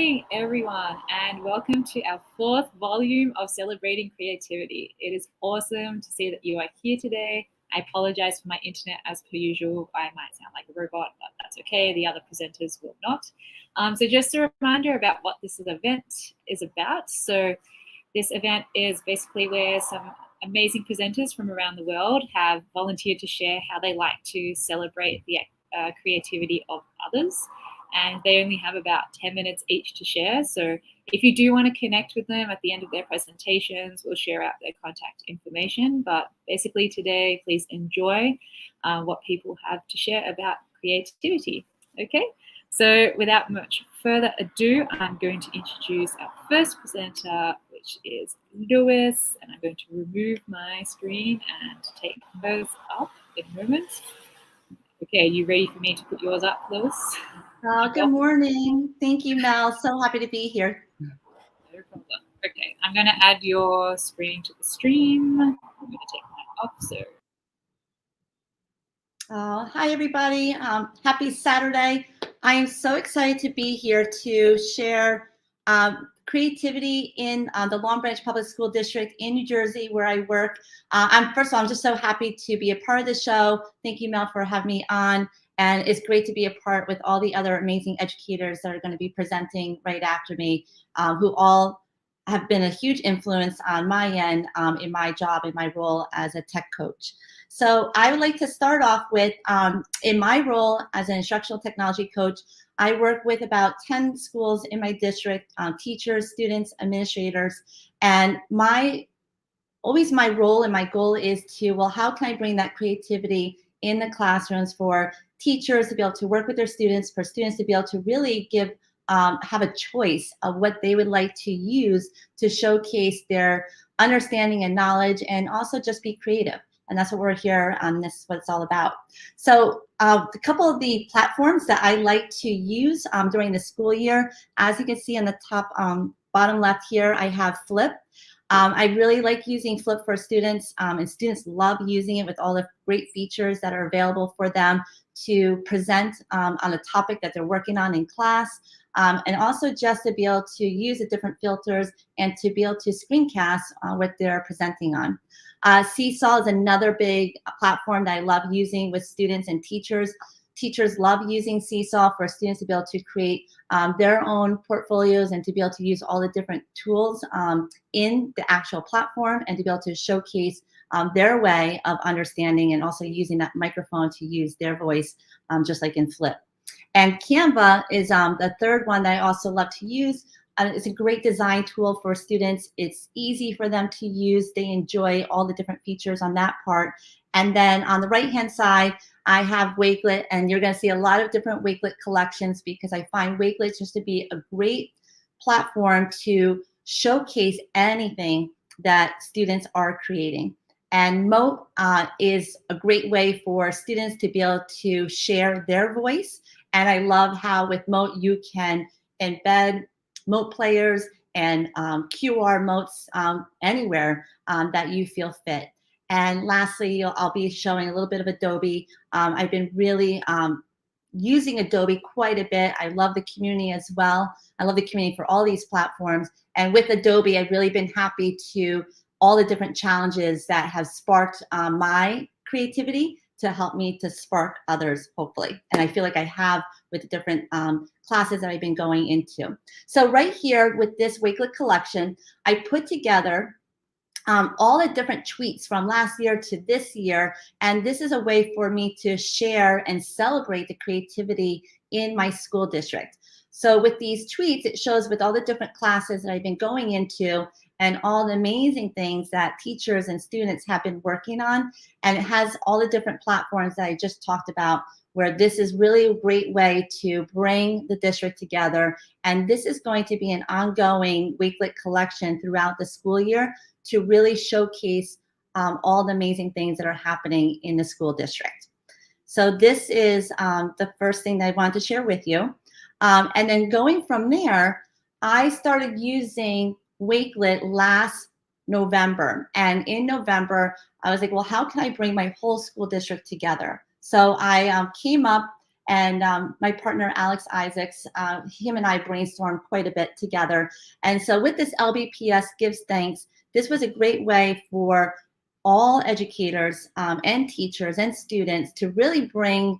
morning, everyone, and welcome to our fourth volume of Celebrating Creativity. It is awesome to see that you are here today. I apologize for my internet as per usual. I might sound like a robot, but that's okay. The other presenters will not. So just a reminder about what this event is about. So this event is basically where some amazing presenters from around the world have volunteered to share how they like to celebrate the creativity of others. And they only have about 10 minutes each to share. So if you do want to connect with them at the end of their presentations, we'll share out their contact information. But basically today, please enjoy what people have to share about creativity. Okay, so without much further ado, I'm going to introduce our first presenter, which is Lois, and I'm going to remove my screen and take hers up in a moment. Okay, you ready for me to put yours up, Lois? Good morning. Thank you, Mel. So happy to be here. No problem. Okay, I'm going to add your screen to the stream. I'm going to take mine off. So, hi, everybody. Happy Saturday. I am so excited to be here to share creativity in the Long Branch Public School District in New Jersey, where I work. First of all, I'm just so happy to be a part of the show. Thank you, Mel, for having me on. And it's great to be a part with all the other amazing educators that are going to be presenting right after me, who all have been a huge influence on my end in my job, in my role as a tech coach. So I would like to start off with, in my role as an instructional technology coach, I work with about 10 schools in my district, teachers, students, administrators, and always my role and my goal is to, well, how can I bring that creativity in the classrooms for teachers to be able to work with their students, for students to be able to really have a choice of what they would like to use to showcase their understanding and knowledge, and also just be creative. And that's what we're here on. This is what it's all about. So a couple of the platforms that I like to use during the school year, as you can see in the top bottom left here, I have Flip. I really like using Flip for students, and students love using it with all the great features that are available for them to present on a topic that they're working on in class, and also just to be able to use the different filters and to be able to screencast what they're presenting on. Seesaw is another big platform that I love using with students and teachers. Teachers love using Seesaw for students to be able to create their own portfolios and to be able to use all the different tools in the actual platform and to be able to showcase their way of understanding and also using that microphone to use their voice, just like in Flip. And Canva is the third one that I also love to use. It's a great design tool for students. It's easy for them to use. They enjoy all the different features on that part. And then on the right-hand side, I have Wakelet, and you're going to see a lot of different Wakelet collections because I find Wakelet just to be a great platform to showcase anything that students are creating. And Moat is a great way for students to be able to share their voice. And I love how with Moat you can embed Moat players and QR Moats anywhere that you feel fit. And lastly, I'll be showing a little bit of Adobe. I've been really using Adobe quite a bit. I love the community as well. I love the community for all these platforms. And with Adobe, I've really been happy to all the different challenges that have sparked my creativity to help me to spark others, hopefully. And I feel like I have with the different classes that I've been going into. So right here with this Wakelet collection, I put together all the different tweets from last year to this year. And this is a way for me to share and celebrate the creativity in my school district. So with these tweets, it shows with all the different classes that I've been going into and all the amazing things that teachers and students have been working on. And it has all the different platforms that I just talked about, where this is really a great way to bring the district together. And this is going to be an ongoing Wakelet collection throughout the school year to really showcase all the amazing things that are happening in the school district. So this is the first thing that I wanted to share with you. And then going from there, I started using Wakelet last November. And in November, I was like, well, how can I bring my whole school district together? So I came up And my partner, Alex Isaacs, him and I brainstormed quite a bit together. And so with this LBPS Gives Thanks, this was a great way for all educators and teachers and students to really bring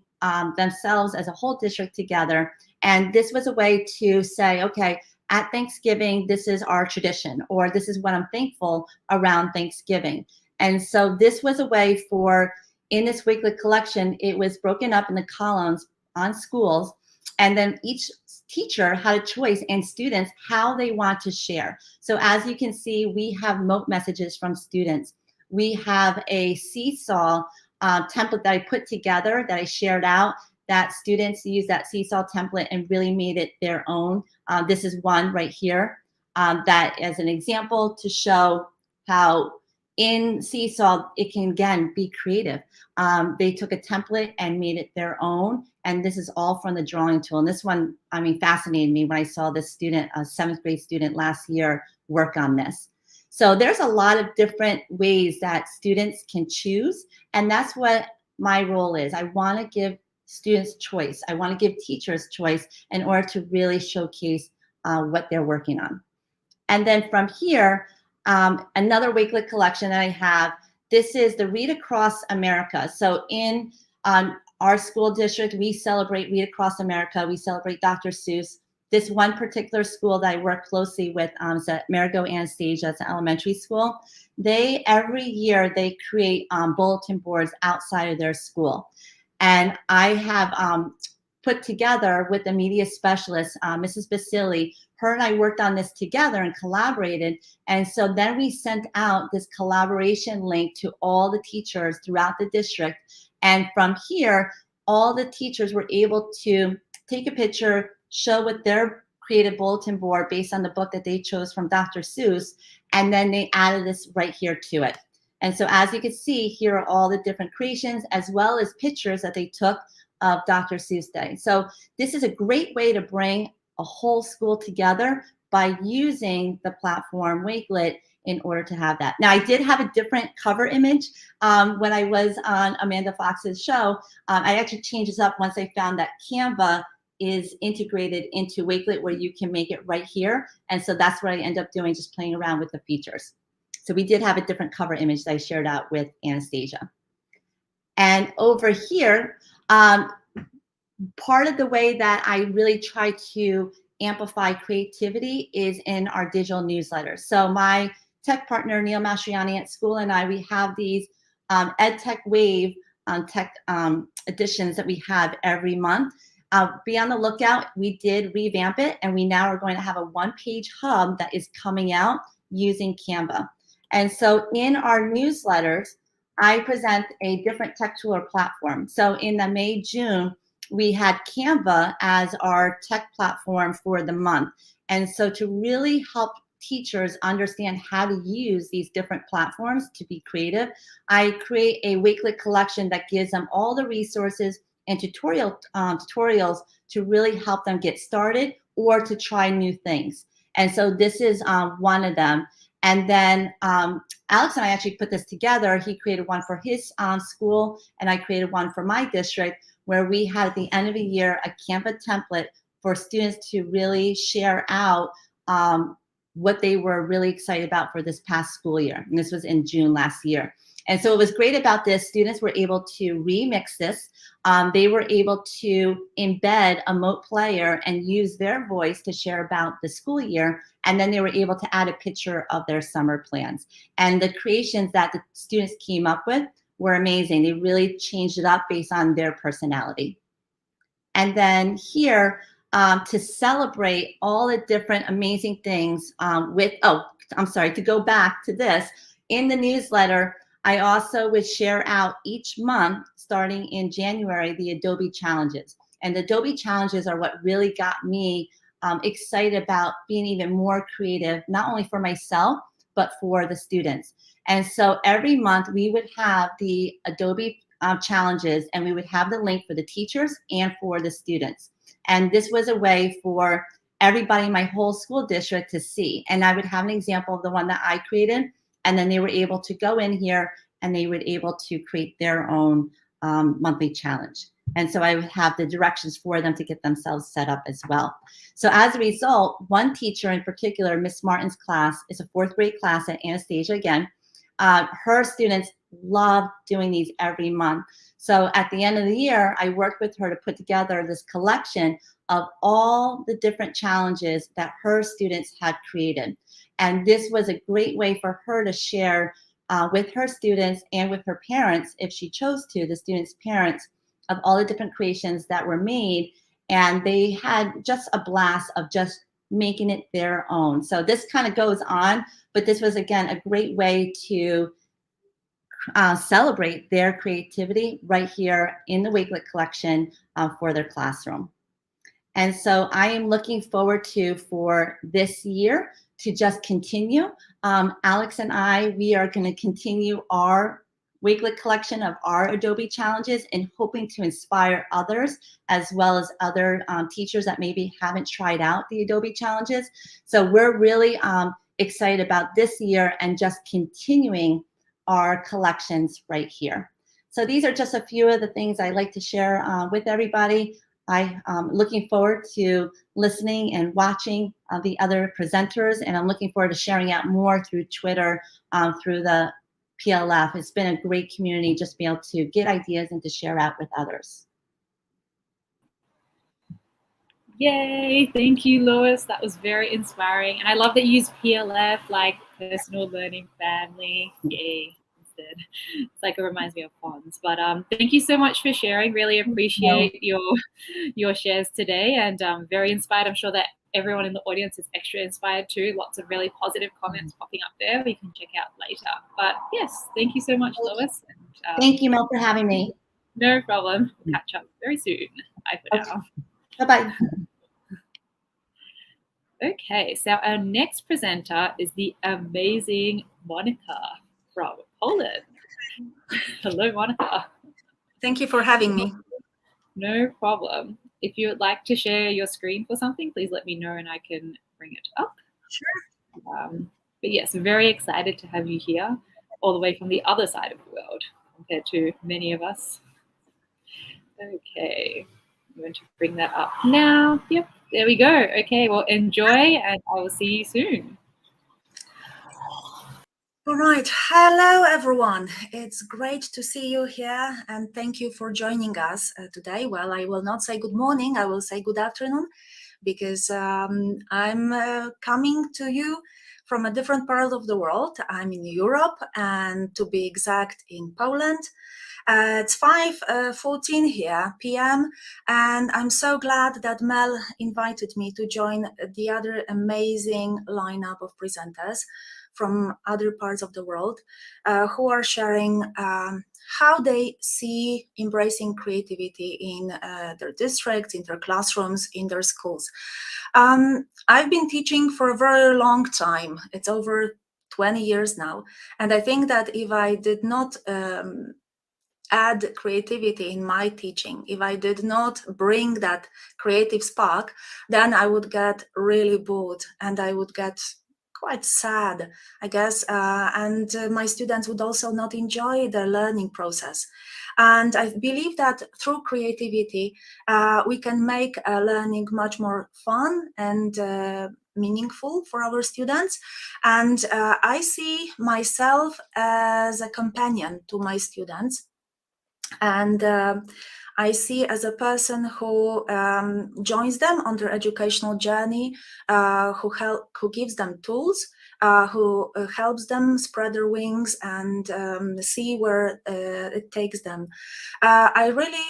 themselves as a whole district together. And this was a way to say, okay, at Thanksgiving, this is our tradition, or this is what I'm thankful around Thanksgiving. And so this was a way for, in this weekly collection, it was broken up in the columns on schools, and then each teacher had a choice, and students, how they want to share. So as you can see, we have mote messages from students. We have a seesaw template that I put together, that I shared out, that students use that seesaw template and really made it their own. This is one right here that as an example to show how in Seesaw, it can, again, be creative. They took a template and made it their own. And this is all from the drawing tool. And this one, I mean, fascinated me when I saw this student, a 7th grade student last year, work on this. So there's a lot of different ways that students can choose. And that's what my role is. I want to give students choice. I want to give teachers choice in order to really showcase what they're working on. And then from here, another weekly collection that I have, this is the Read Across America. So in our school district, we celebrate Read Across America. We celebrate Dr. Seuss. This one particular school that I work closely with is at Marigo Anastasia. It's an elementary school. They, every year, they create bulletin boards outside of their school. And I have put together with the media specialist, Mrs. Basili. Her and I worked on this together and collaborated. And so then we sent out this collaboration link to all the teachers throughout the district. And from here, all the teachers were able to take a picture, show what their creative bulletin board based on the book that they chose from Dr. Seuss, and then they added this right here to it. And so as you can see, here are all the different creations as well as pictures that they took of Dr. Seuss Day. So this is a great way to bring a whole school together by using the platform Wakelet in order to have that. Now, I did have a different cover image when I was on Amanda Fox's show. I actually changed this up once I found that Canva is integrated into Wakelet where you can make it right here. And so that's what I end up doing, just playing around with the features. So we did have a different cover image that I shared out with Anastasia. And over here, part of the way that I really try to amplify creativity is in our digital newsletters. So my tech partner, Neil Mastriani at school, and I, we have these EdTech Wave tech editions that we have every month. Be on the lookout. We did revamp it, and we now are going to have a one-page hub that is coming out using Canva. And so in our newsletters, I present a different tech tool or platform. So in the May, June, we had Canva as our tech platform for the month. And so to really help teachers understand how to use these different platforms to be creative, I create a Wakelet collection that gives them all the resources and tutorials to really help them get started or to try new things. And so this is one of them. And then Alex and I actually put this together. He created one for his school, and I created one for my district, where we had at the end of the year a Canva template for students to really share out what they were really excited about for this past school year. And this was in June last year. And so what was great about this, students were able to remix this. They were able to embed a mote player and use their voice to share about the school year. And then they were able to add a picture of their summer plans. And the creations that the students came up with were amazing. They really changed it up based on their personality. And then here, to celebrate all the different amazing things to go back to this, in the newsletter, I also would share out each month, starting in January, the Adobe challenges. And the Adobe challenges are what really got me excited about being even more creative, not only for myself, but for the students. And so every month we would have the Adobe challenges, and we would have the link for the teachers and for the students. And this was a way for everybody in my whole school district to see. And I would have an example of the one that I created, and then they were able to go in here and they were able to create their own monthly challenge. And so I would have the directions for them to get themselves set up as well. So as a result, one teacher in particular, Miss Martin's class, is a 4th grade class at Anastasia again. Her students love doing these every month. So at the end of the year, I worked with her to put together this collection of all the different challenges that her students had created. And this was a great way for her to share with her students and with her parents, if she chose to, the students' parents, of all the different creations that were made. And they had just a blast of just making it their own. So this kind of goes on, but this was, again, a great way to celebrate their creativity right here in the Wakelet collection for their classroom. And so I am looking forward to, for this year, to just continue. Alex and I, we are going to continue our Wakelet collection of our Adobe challenges and hoping to inspire others, as well as other teachers that maybe haven't tried out the Adobe challenges. So we're really excited about this year and just continuing our collections right here. So these are just a few of the things I like to share with everybody. I'm looking forward to listening and watching the other presenters, and I'm looking forward to sharing out more through Twitter, through the PLF. It's been a great community just to be able to get ideas and to share out with others. Yay, thank you, Lois. That was very inspiring. And I love that you use PLF, like personal learning family. Yay. Instead. It's like it reminds me of fonts. But thank you so much for sharing. Really appreciate your shares today, and very inspired. I'm sure that everyone in the audience is extra inspired too. Lots of really positive comments popping up there we can check out later. But yes, thank you so much, Lois. And, thank you, Mel, for having me. No problem. We'll catch up very soon. Bye for now. Bye-bye. Okay, so our next presenter is the amazing Monika from Poland. Hello, Monika. Thank you for having me. No problem. If you would like to share your screen for something, please let me know and I can bring it up. Sure. But yes, very excited to have you here, all the way from the other side of the world compared to many of us. Okay, I'm going to bring that up now. Yep, there we go. Okay, well, enjoy, and I will see you soon. All right. Hello, everyone. It's great to see you here, and thank you for joining us today. Well, I will not say good morning. I will say good afternoon, because I'm coming to you from a different part of the world. I'm in Europe, and to be exact, in Poland. It's 5:14 here p.m. and I'm so glad that Mel invited me to join the other amazing lineup of presenters from other parts of the world who are sharing how they see embracing creativity in their districts, in their classrooms, in their schools. I've been teaching for a very long time. It's over 20 years now. And I think that if I did not add creativity in my teaching, if I did not bring that creative spark, then I would get really bored and I would get quite sad, I guess, and my students would also not enjoy the learning process. And I believe that through creativity, we can make learning much more fun and meaningful for our students. And I see myself as a companion to my students. And I see as a person who joins them on their educational journey, who gives them tools, who helps them spread their wings and see where it takes them. I really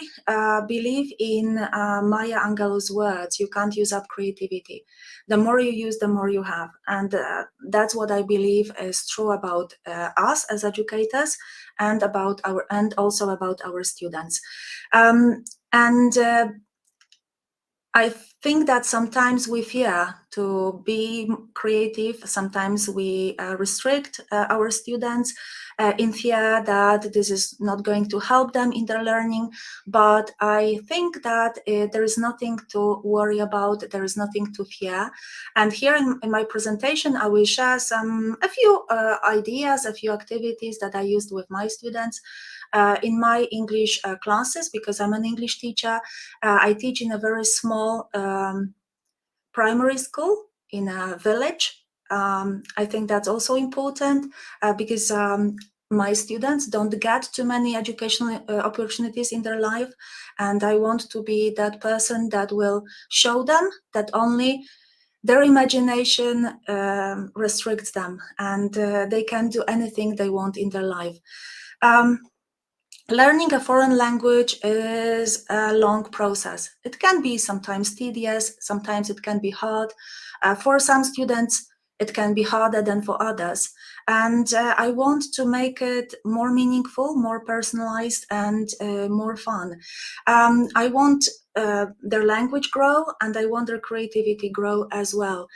believe in Maya Angelou's words, you can't use up creativity. The more you use, the more you have. And that's what I believe is true about us as educators, and also about our students. I think that sometimes we fear to be creative. Sometimes we restrict our students in fear that this is not going to help them in their learning. But I think that there is nothing to worry about, there is nothing to fear. And here in my presentation, I will share a few ideas, a few activities that I used with my students in my English classes, because I'm an English teacher. I teach in a very small primary school in a village. I think that's also important because my students don't get too many educational opportunities in their life, and I want to be that person that will show them that only their imagination restricts them, and they can do anything they want in their life. Learning a foreign language is a long process. It can be sometimes tedious, sometimes it can be hard. For some students, it can be harder than for others. And I want to make it more meaningful, more personalized, and more fun. I want their language grow, and I want their creativity grow as well.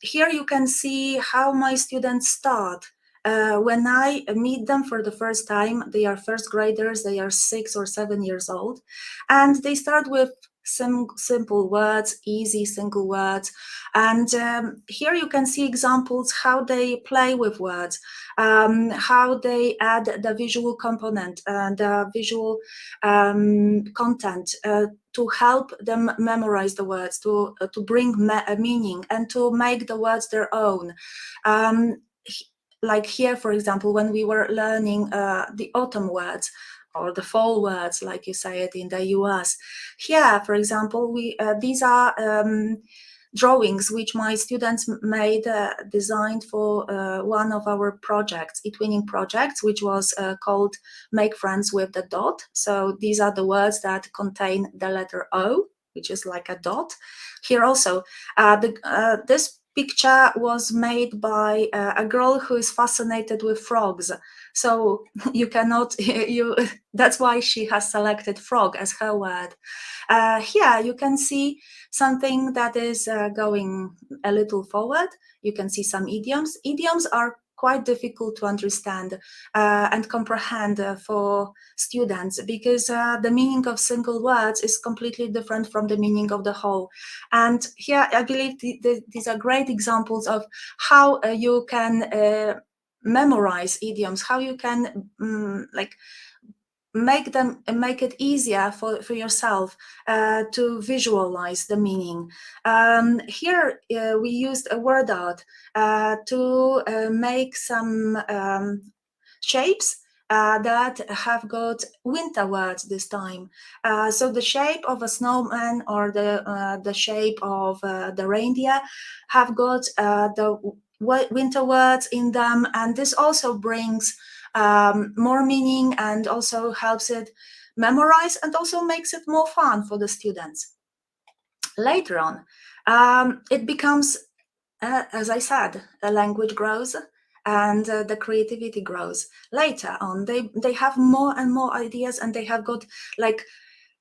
Here you can see how my students start. When I meet them for the first time, they are first graders, they are 6 or 7 years old, and they start with some simple words, easy single words. And here you can see examples how they play with words, how they add the visual component and the visual content to help them memorize the words, to bring meaning and to make the words their own. Like here, for example, when we were learning the autumn words or the fall words, like you say it in the US. Here, for example, these are drawings which my students made, designed for one of our projects, e-twinning projects, which was called Make Friends with the Dot. So these are the words that contain the letter O, which is like a dot. Here also, this picture was made by a girl who is fascinated with frogs. So you cannot, that's why she has selected frog as her word. Here you can see something that is going a little forward. You can see some idioms. Idioms are quite difficult to understand and comprehend for students, because the meaning of single words is completely different from the meaning of the whole. And here I believe these are great examples of how you can memorize idioms, how you can make it easier for yourself to visualize the meaning. Here we used a word art to make some shapes that have got winter words this time. So the shape of a snowman or the shape of the reindeer have got the winter words in them, and this also brings more meaning and also helps it memorize and also makes it more fun for the students. Later on, it becomes, as I said, the language grows and the creativity grows. Later on, they have more and more ideas, and they have got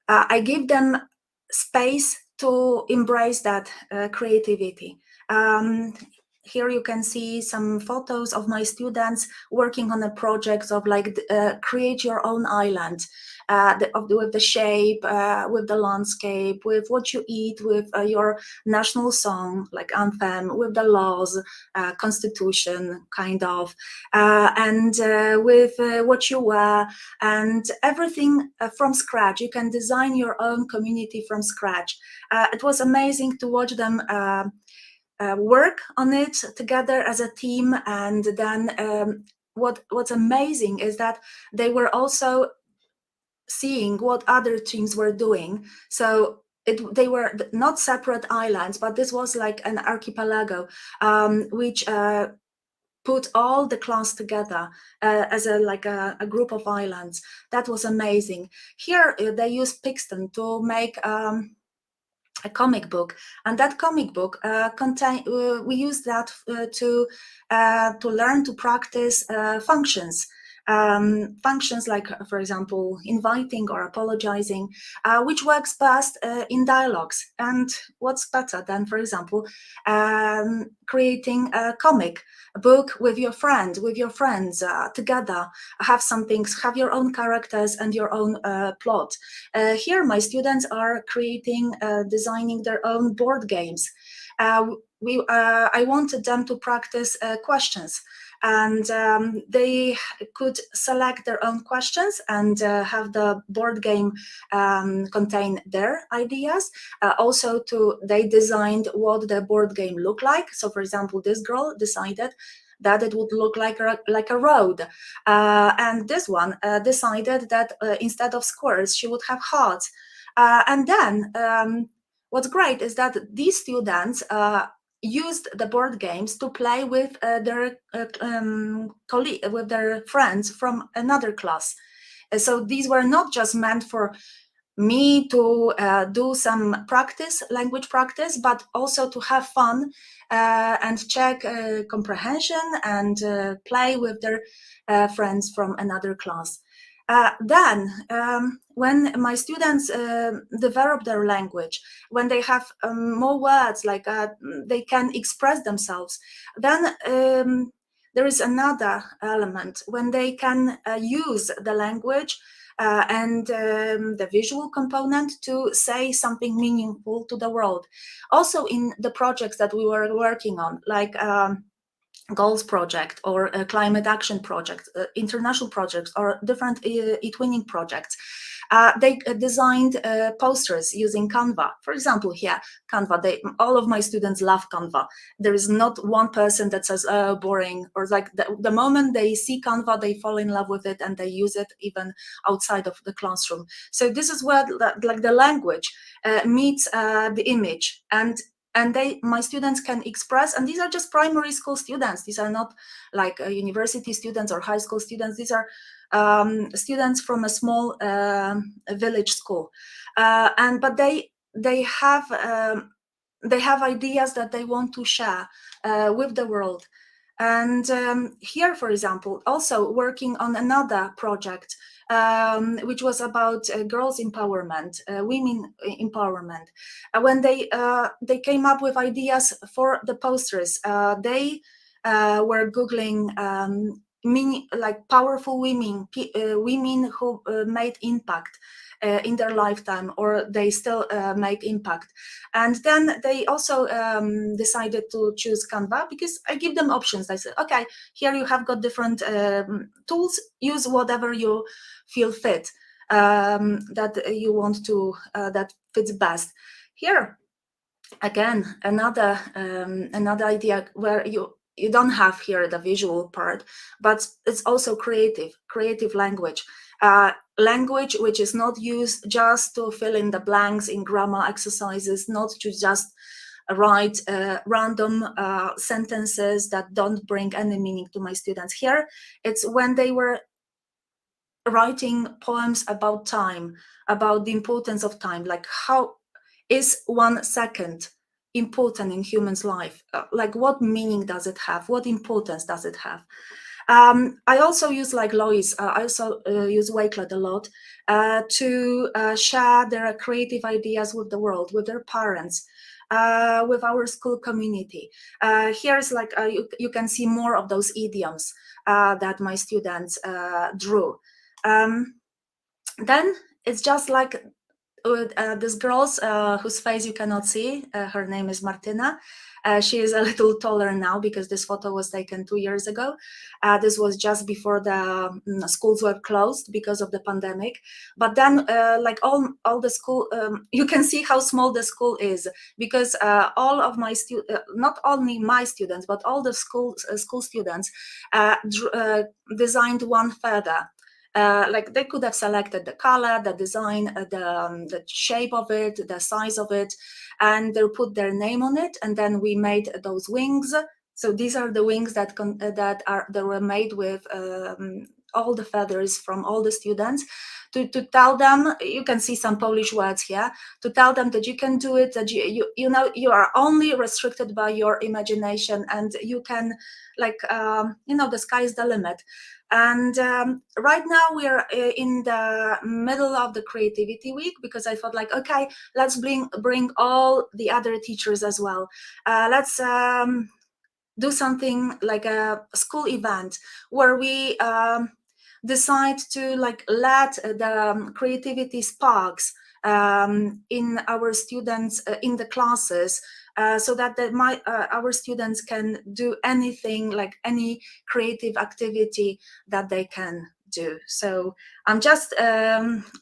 I give them space to embrace that creativity. Here you can see some photos of my students working on a project of create your own island, with the shape, with the landscape, with what you eat, with your national song, like anthem, with the laws, constitution, kind of, and with what you wear, and everything from scratch. You can design your own community from scratch. It was amazing to watch them work on it together as a team. And then what's amazing is that they were also seeing what other teams were doing. So they were not separate islands, but this was like an archipelago, which put all the class together as a group of islands. That was amazing. Here they used Pixton to make a comic book, and that comic book we use that to learn to practice functions. Functions like, for example, inviting or apologizing, which works best in dialogues. And what's better than, for example, creating a comic, a book with your friend, with your friends together, have some things, have your own characters and your own plot. Here, my students are creating, designing their own board games. I wanted them to practice questions, and they could select their own questions and have the board game contain their ideas. Also, they designed what the board game looked like. So, for example, this girl decided that it would look like a road, and this one decided that instead of squares, she would have hearts. And then what's great is that these students used the board games to play with their with their friends from another class. So these were not just meant for me to do some practice, language practice, but also to have fun and check comprehension and play with their friends from another class. Then, when my students develop their language, when they have more words, like they can express themselves, then there is another element when they can use the language and the visual component to say something meaningful to the world. Also, in the projects that we were working on, like goals project or a climate action project, international projects, or different e-twinning projects. They designed posters using Canva. For example, here, Canva, all of my students love Canva. There is not one person that says, oh, boring, or like the moment they see Canva, they fall in love with it and they use it even outside of the classroom. So this is where like the language meets the image, and my students can express, and these are just primary school students. These are not like university students or high school students. These are students from a small village school, but they have ideas that they want to share with the world. And here, for example, also working on another project, which was about girls' empowerment, women empowerment. When they came up with ideas for the posters, they were Googling like powerful women, women who made impact in their lifetime, or they still make impact. And then they also decided to choose Canva, because I give them options. I said, okay, here you have got different tools, use whatever you feel fit, that you want to, that fits best. Here, again, another idea where you don't have here the visual part, but it's also creative language. Language which is not used just to fill in the blanks in grammar exercises, not to just write random sentences that don't bring any meaning to my students. Here, it's when they were writing poems about time, about the importance of time, like how is 1 second important in humans' life? Like what meaning does it have? What importance does it have? I also use, like Lois, I also use Wakelet a lot to share their creative ideas with the world, with their parents, with our school community. Here's like, you can see more of those idioms that my students drew. Then it's just like this girl's whose face you cannot see. Her name is Martina. She is a little taller now because this photo was taken 2 years ago. This was just before the schools were closed because of the pandemic. But then, like all the school, you can see how small the school is, because all of my not only my students, but all the school students designed one feather. Like they could have selected the color, the design, the shape of it, the size of it, and they put their name on it. And then we made those wings. So these are the wings that were made with all the feathers from all the students to tell them, you can see some Polish words here, to tell them that you can do it, that you know you are only restricted by your imagination, and you can, like, the sky is the limit. And right now we're in the middle of the creativity week, because I thought, like, okay, let's bring all the other teachers as well. Let's do something like a school event where we decide to, like, let the creativity sparks in our students in the classes, so that our students can do anything, like any creative activity that they can do. So I'm just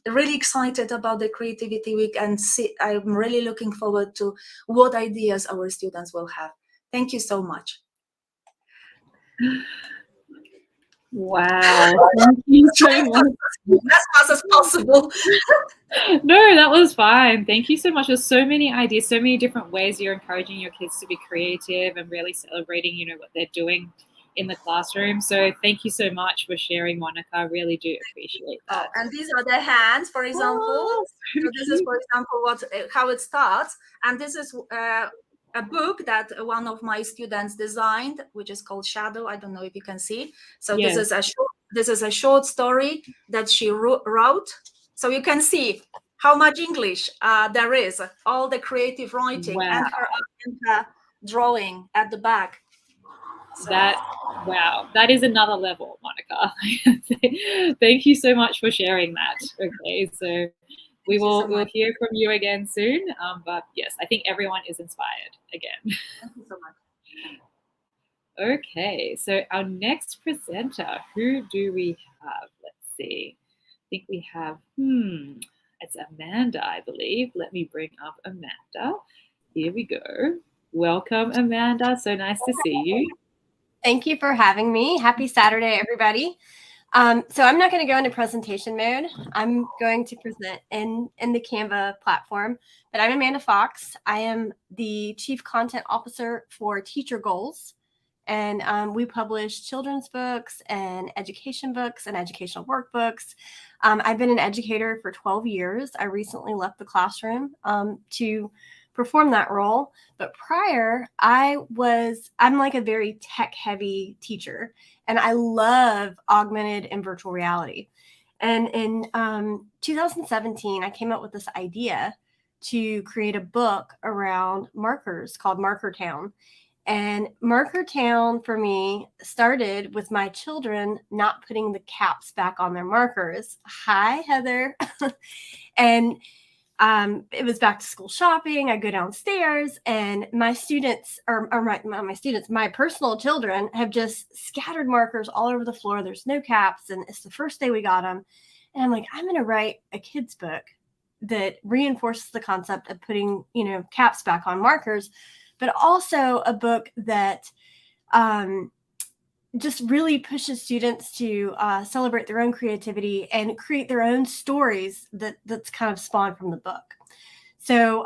really excited about the creativity week, and I'm really looking forward to what ideas our students will have. Thank you so much. Wow. Thank you so much. As fast as possible. No, that was fine. Thank you so much. There's so many ideas, so many different ways you're encouraging your kids to be creative and really celebrating, what they're doing in the classroom. So thank you so much for sharing, Monika. I really do appreciate that. And these are the hands, for example. Oh, so this is, for example, how it starts. And this is a book that one of my students designed, which is called Shadow. I don't know if you can see. So yes. This is a short story that she wrote. So you can see how much English there is, all the creative writing. Wow. And her drawing at the back. So. That is another level, Monika. Thank you so much for sharing that. Okay, so we'll hear from you again soon. But yes, I think everyone is inspired again. Thank you so much. Okay, so our next presenter, who do we have? Let's see. I think we have, it's Amanda, I believe. Let me bring up Amanda. Here we go. Welcome, Amanda. So nice to see you. Thank you for having me. Happy Saturday, everybody. So I'm not going to go into presentation mode. I'm going to present in the Canva platform, but I'm Amanda Fox. I am the Chief Content Officer for Teacher Goals. And we publish children's books and education books and educational workbooks. I've been an educator for 12 years. I recently left the classroom to perform that role. But prior, I'm like a very tech-heavy teacher, and I love augmented and virtual reality. And in 2017, I came up with this idea to create a book around markers called Marker Town. And Marker Town for me started with my children not putting the caps back on their markers. Hi, Heather. And it was back to school shopping. I go downstairs and my students, my personal children have just scattered markers all over the floor. There's no caps, and it's the first day we got them. And I'm like, I'm going to write a kid's book that reinforces the concept of putting, caps back on markers, but also a book that just really pushes students to celebrate their own creativity and create their own stories that's kind of spawned from the book. So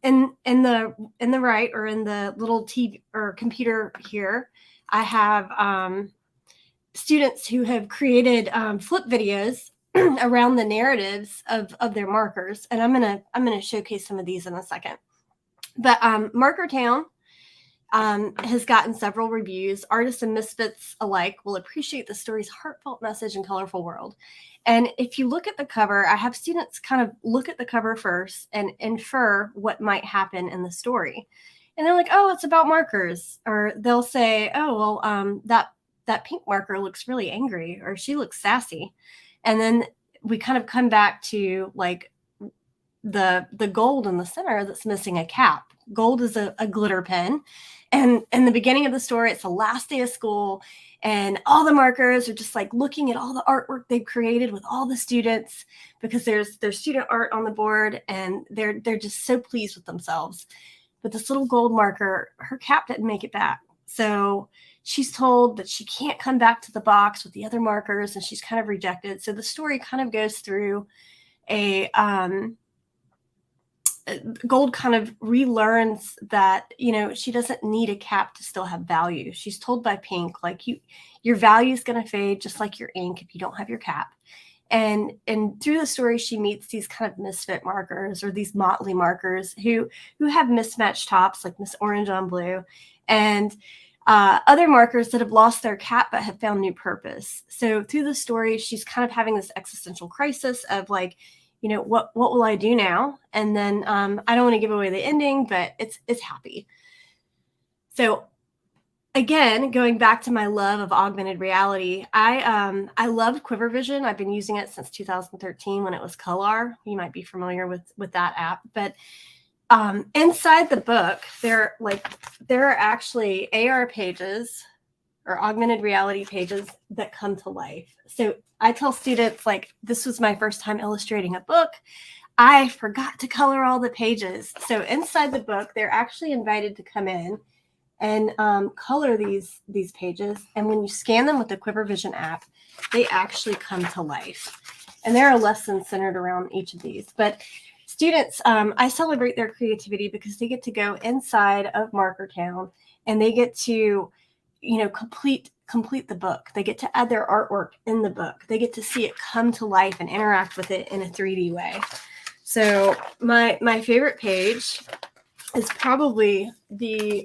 in the right, or in the little TV or computer here, I have students who have created flip videos around the narratives of their markers, and I'm gonna showcase some of these in a second. But Marker Town has gotten several reviews. Artists and misfits alike will appreciate the story's heartfelt message and colorful world. And if you look at the cover, I have students kind of look at the cover first and infer what might happen in the story. And they're like, oh, it's about markers. Or they'll say, oh, well, that pink marker looks really angry, or she looks sassy. And then we kind of come back to like the gold in the center that's missing a cap. Gold is a glitter pen. And in the beginning of the story, it's the last day of school, and all the markers are just like looking at all the artwork they've created with all the students, because there's student art on the board, and they're just so pleased with themselves. But this little gold marker, her cap didn't make it back. So she's told that she can't come back to the box with the other markers, and she's kind of rejected. So the story kind of goes through a Gold kind of relearns that, she doesn't need a cap to still have value. She's told by Pink, like, your value is going to fade just like your ink if you don't have your cap. And through the story, she meets these kind of misfit markers, or these motley markers who have mismatched tops, like Miss Orange on Blue, and other markers that have lost their cap but have found new purpose. So through the story, she's kind of having this existential crisis of like, what will I do now? And then I don't want to give away the ending, but it's happy. So again, going back to my love of augmented reality, I love Quiver Vision. I've been using it since 2013 when it was Color. You might be familiar with that app. But inside the book, there are actually AR pages or augmented reality pages that come to life. So I tell students, like, this was my first time illustrating a book. I forgot to color all the pages. So inside the book, they're actually invited to come in and color these pages. And when you scan them with the Quiver Vision app, they actually come to life. And there are lessons centered around each of these. But students, I celebrate their creativity because they get to go inside of Marker Town and they get to, complete the book. They get to add their artwork in the book. They get to see it come to life and interact with it in a 3D way. So my favorite page is probably the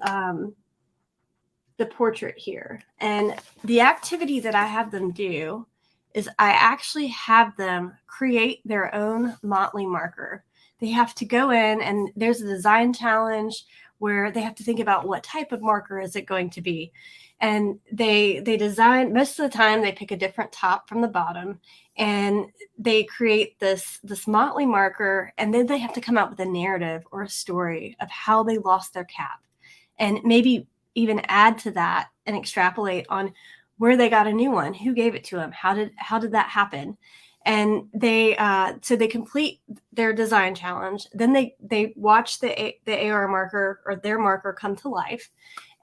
portrait here. And the activity that I have them do is I actually have them create their own motley marker. They have to go in, and there's a design challenge where they have to think about what type of marker is it going to be. And they design, most of the time they pick a different top from the bottom, and they create this motley marker, and then they have to come up with a narrative or a story of how they lost their cap, and maybe even add to that and extrapolate on where they got a new one, who gave it to them, how did that happen. And they complete their design challenge. Then they watch the AR marker or their marker come to life,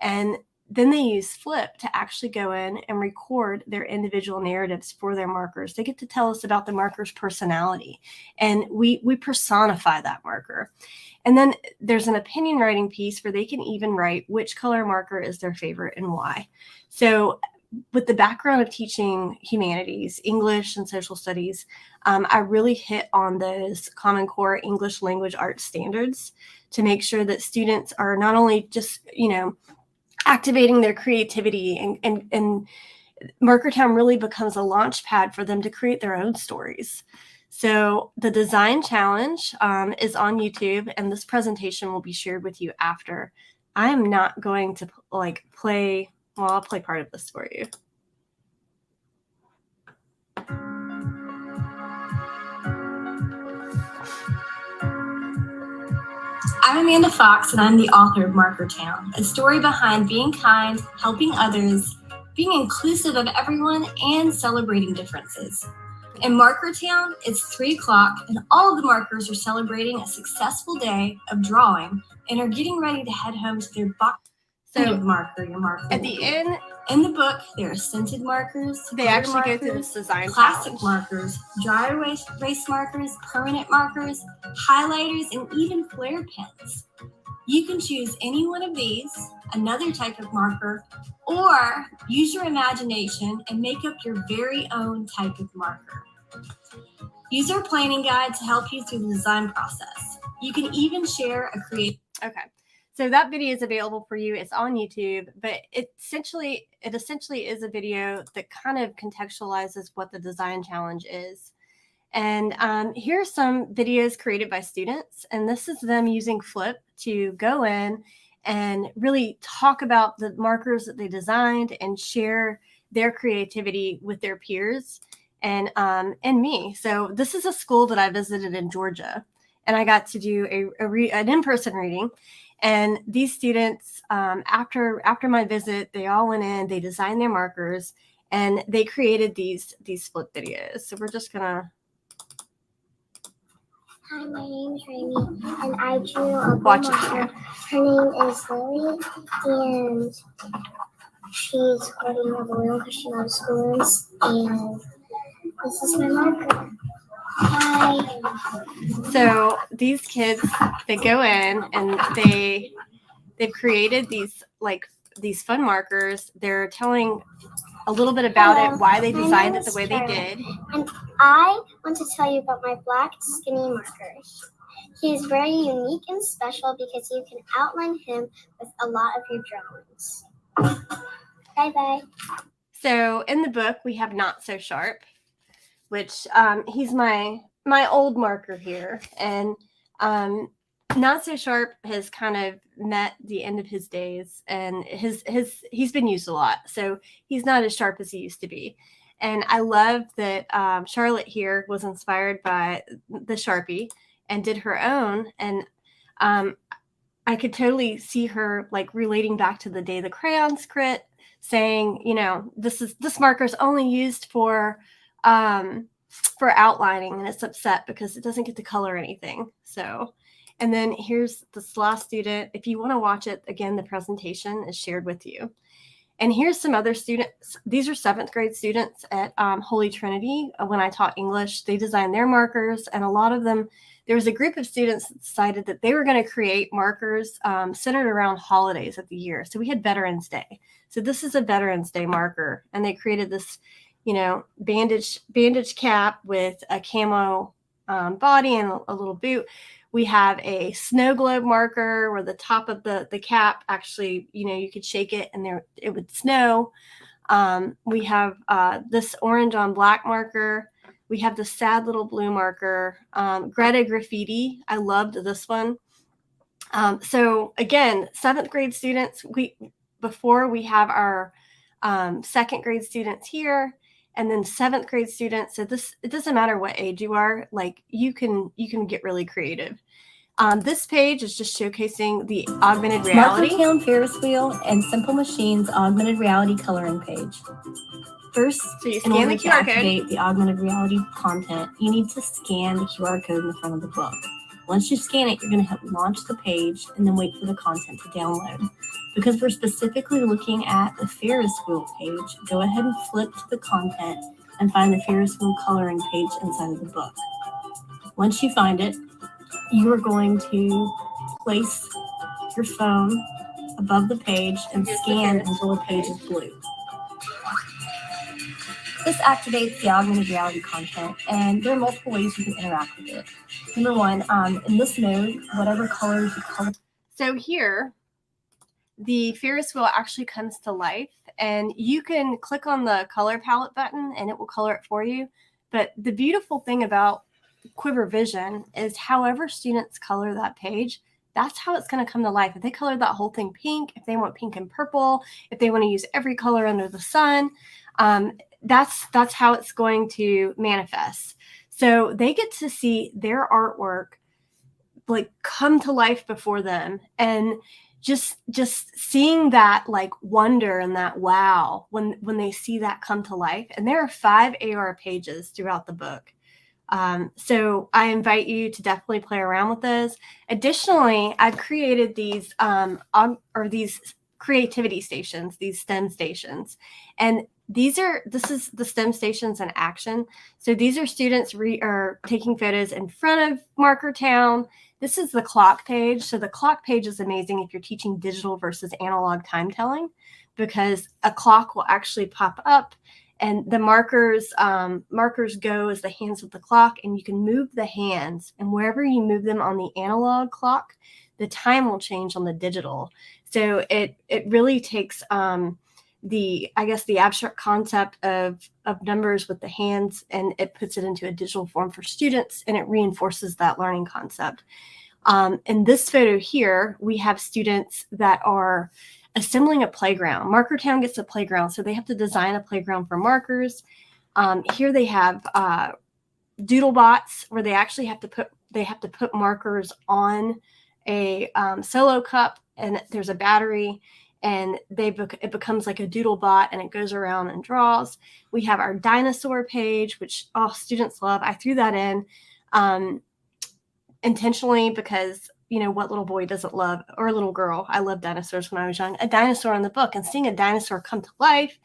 and then they use Flip to actually go in and record their individual narratives for their markers. They get to tell us about the marker's personality, and we personify that marker. And then there's an opinion writing piece where they can even write which color marker is their favorite and why. So with the background of teaching humanities, English and social studies, I really hit on those Common Core English language arts standards to make sure that students are not only just, activating their creativity, and Markertown really becomes a launch pad for them to create their own stories. So the design challenge is on YouTube, and this presentation will be shared with you after. I am not going to play, well, I'll play part of this for you. I'm Amanda Fox, and I'm the author of Markertown, a story behind being kind, helping others, being inclusive of everyone, and celebrating differences. In Markertown, it's 3 o'clock, and all of the markers are celebrating a successful day of drawing and are getting ready to head home to their box. Your marker. At the end, in the book, there are scented markers. They actually go through this design plastic challenge. Markers, dry erase markers, permanent markers, highlighters, and even flare pens. You can choose any one of these, another type of marker, or use your imagination and make up your very own type of marker. Use our planning guide to help you through the design process. You can even share a creative. Okay. So that video is available for you. It's on YouTube, but it essentially is a video that kind of contextualizes what the design challenge is. And here are some videos created by students, and this is them using Flip to go in and really talk about the markers that they designed and share their creativity with their peers and me. So this is a school that I visited in Georgia, and I got to do an in-person reading. And these students, after my visit, they all went in, they designed their markers, and they created these Flip videos. So we're just gonna. Hi, my name is Raimi, and I drew a marker. Her name is Lily, and she's holding a balloon because she loves balloons. And this is my marker. Hi. So these kids, they go in and they've created these fun markers. They're telling a little bit about Hello. it, why they My designed name it the is way they Charlotte, did. And I want to tell you about my black skinny marker. He is very unique and special because you can outline him with a lot of your drawings. Bye-bye. So in the book, we have Not So Sharp, which he's my old marker here. And Not So Sharp has kind of met the end of his days, and he's been used a lot. So he's not as sharp as he used to be. And I love that Charlotte here was inspired by the Sharpie and did her own. And I could totally see her like relating back to the day the crayons crit, saying, you know, this marker is only used for outlining, and it's upset because it doesn't get to color anything. So, and then here's this last student. If you want to watch it again, the presentation is shared with you. And here's some other students. These are 7th grade students at Holy Trinity. When I taught English, they designed their markers, and a lot of them, there was a group of students that decided that they were going to create markers centered around holidays of the year. So we had Veterans Day. So this is a Veterans Day marker, and they created this, you know, bandage cap with a camo body and a little boot. We have a snow globe marker where the top of the cap actually, you know, you could shake it and there it would snow. We have this orange on black marker. We have the sad little blue marker. Greta graffiti. I loved this one. So again, 7th grade students, before we have our 2nd grade students here, and then 7th grade students. So it doesn't matter what age you are, like you can get really creative. This page is just showcasing the augmented reality. Markertown Ferris wheel and Simple Machines augmented reality coloring page. First, So you in scan order the to QR code. activate the augmented reality content, you need to scan the QR code in the front of the book. Once you scan it, you're going to hit launch the page and then wait for the content to download. Because we're specifically looking at the Ferris wheel page, go ahead and flip to the content and find the Ferris wheel coloring page inside of the book. Once you find it, you are going to place your phone above the page and scan until the page is blue. This activates the augmented reality content, and there are multiple ways you can interact with it. Number one, in this mode, whatever colors you color. So here, the Ferris wheel actually comes to life, and you can click on the color palette button and it will color it for you. But the beautiful thing about Quiver Vision is however students color that page, that's how it's going to come to life. If they color that whole thing pink, if they want pink and purple, if they want to use every color under the sun, that's how it's going to manifest. So they get to see their artwork like come to life before them, and just seeing that like wonder and that wow when they see that come to life. And there are 5 AR pages throughout the book. So I invite you to definitely play around with those. Additionally, I've created these these creativity stations, these STEM stations, and this is the STEM stations in action. So these are students are taking photos in front of Markertown. This is the clock page. So the clock page is amazing if you're teaching digital versus analog time telling, because a clock will actually pop up and the markers go as the hands of the clock, and you can move the hands, and wherever you move them on the analog clock, the time will change on the digital. So it really takes the abstract concept of numbers with the hands, and it puts it into a digital form for students, and it reinforces that learning concept. In this photo here, we have students that are assembling a playground. Markertown gets a playground, so they have to design a playground for markers. Here they have doodle bots where they actually have to put markers on a solo cup, and there's a battery, and it becomes like a doodle bot, and it goes around and draws. We have our dinosaur page, which students love. I threw that in intentionally because, you know, what little boy doesn't love, or a little girl? I loved dinosaurs when I was young. A dinosaur in the book, and seeing a dinosaur come to life,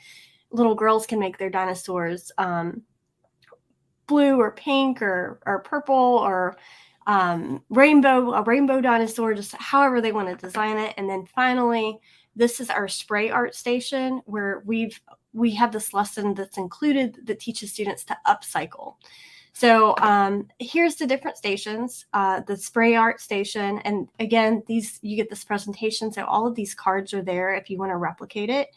little girls can make their dinosaurs blue or pink or purple or a rainbow dinosaur, just however they want to design it. And then finally, this is our spray art station where we have this lesson that's included that teaches students to upcycle. So here's the different stations, the spray art station. And again, you get this presentation. So all of these cards are there if you want to replicate it.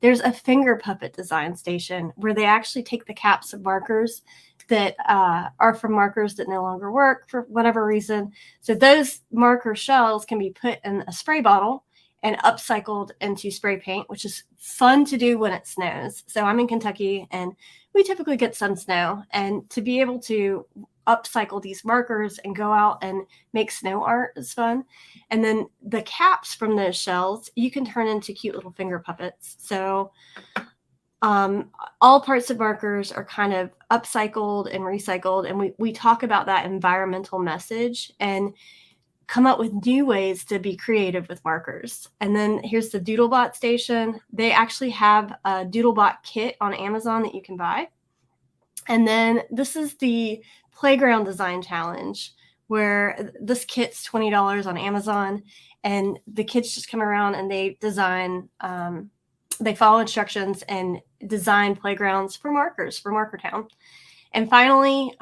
There's a finger puppet design station where they actually take the caps of markers that are from markers that no longer work for whatever reason. So those marker shells can be put in a spray bottle and upcycled into spray paint, which is fun to do when it snows. So I'm in Kentucky and we typically get some snow, and to be able to upcycle these markers and go out and make snow art is fun. And then the caps from those shells, you can turn into cute little finger puppets. So all parts of markers are kind of upcycled and recycled. And we talk about that environmental message and come up with new ways to be creative with markers. And then here's the Doodlebot station. They actually have a Doodlebot kit on Amazon that you can buy. And then this is the Playground Design Challenge, where this kit's $20 on Amazon. And the kids just come around and they design, they follow instructions and design playgrounds for markers for Markertown. And finally,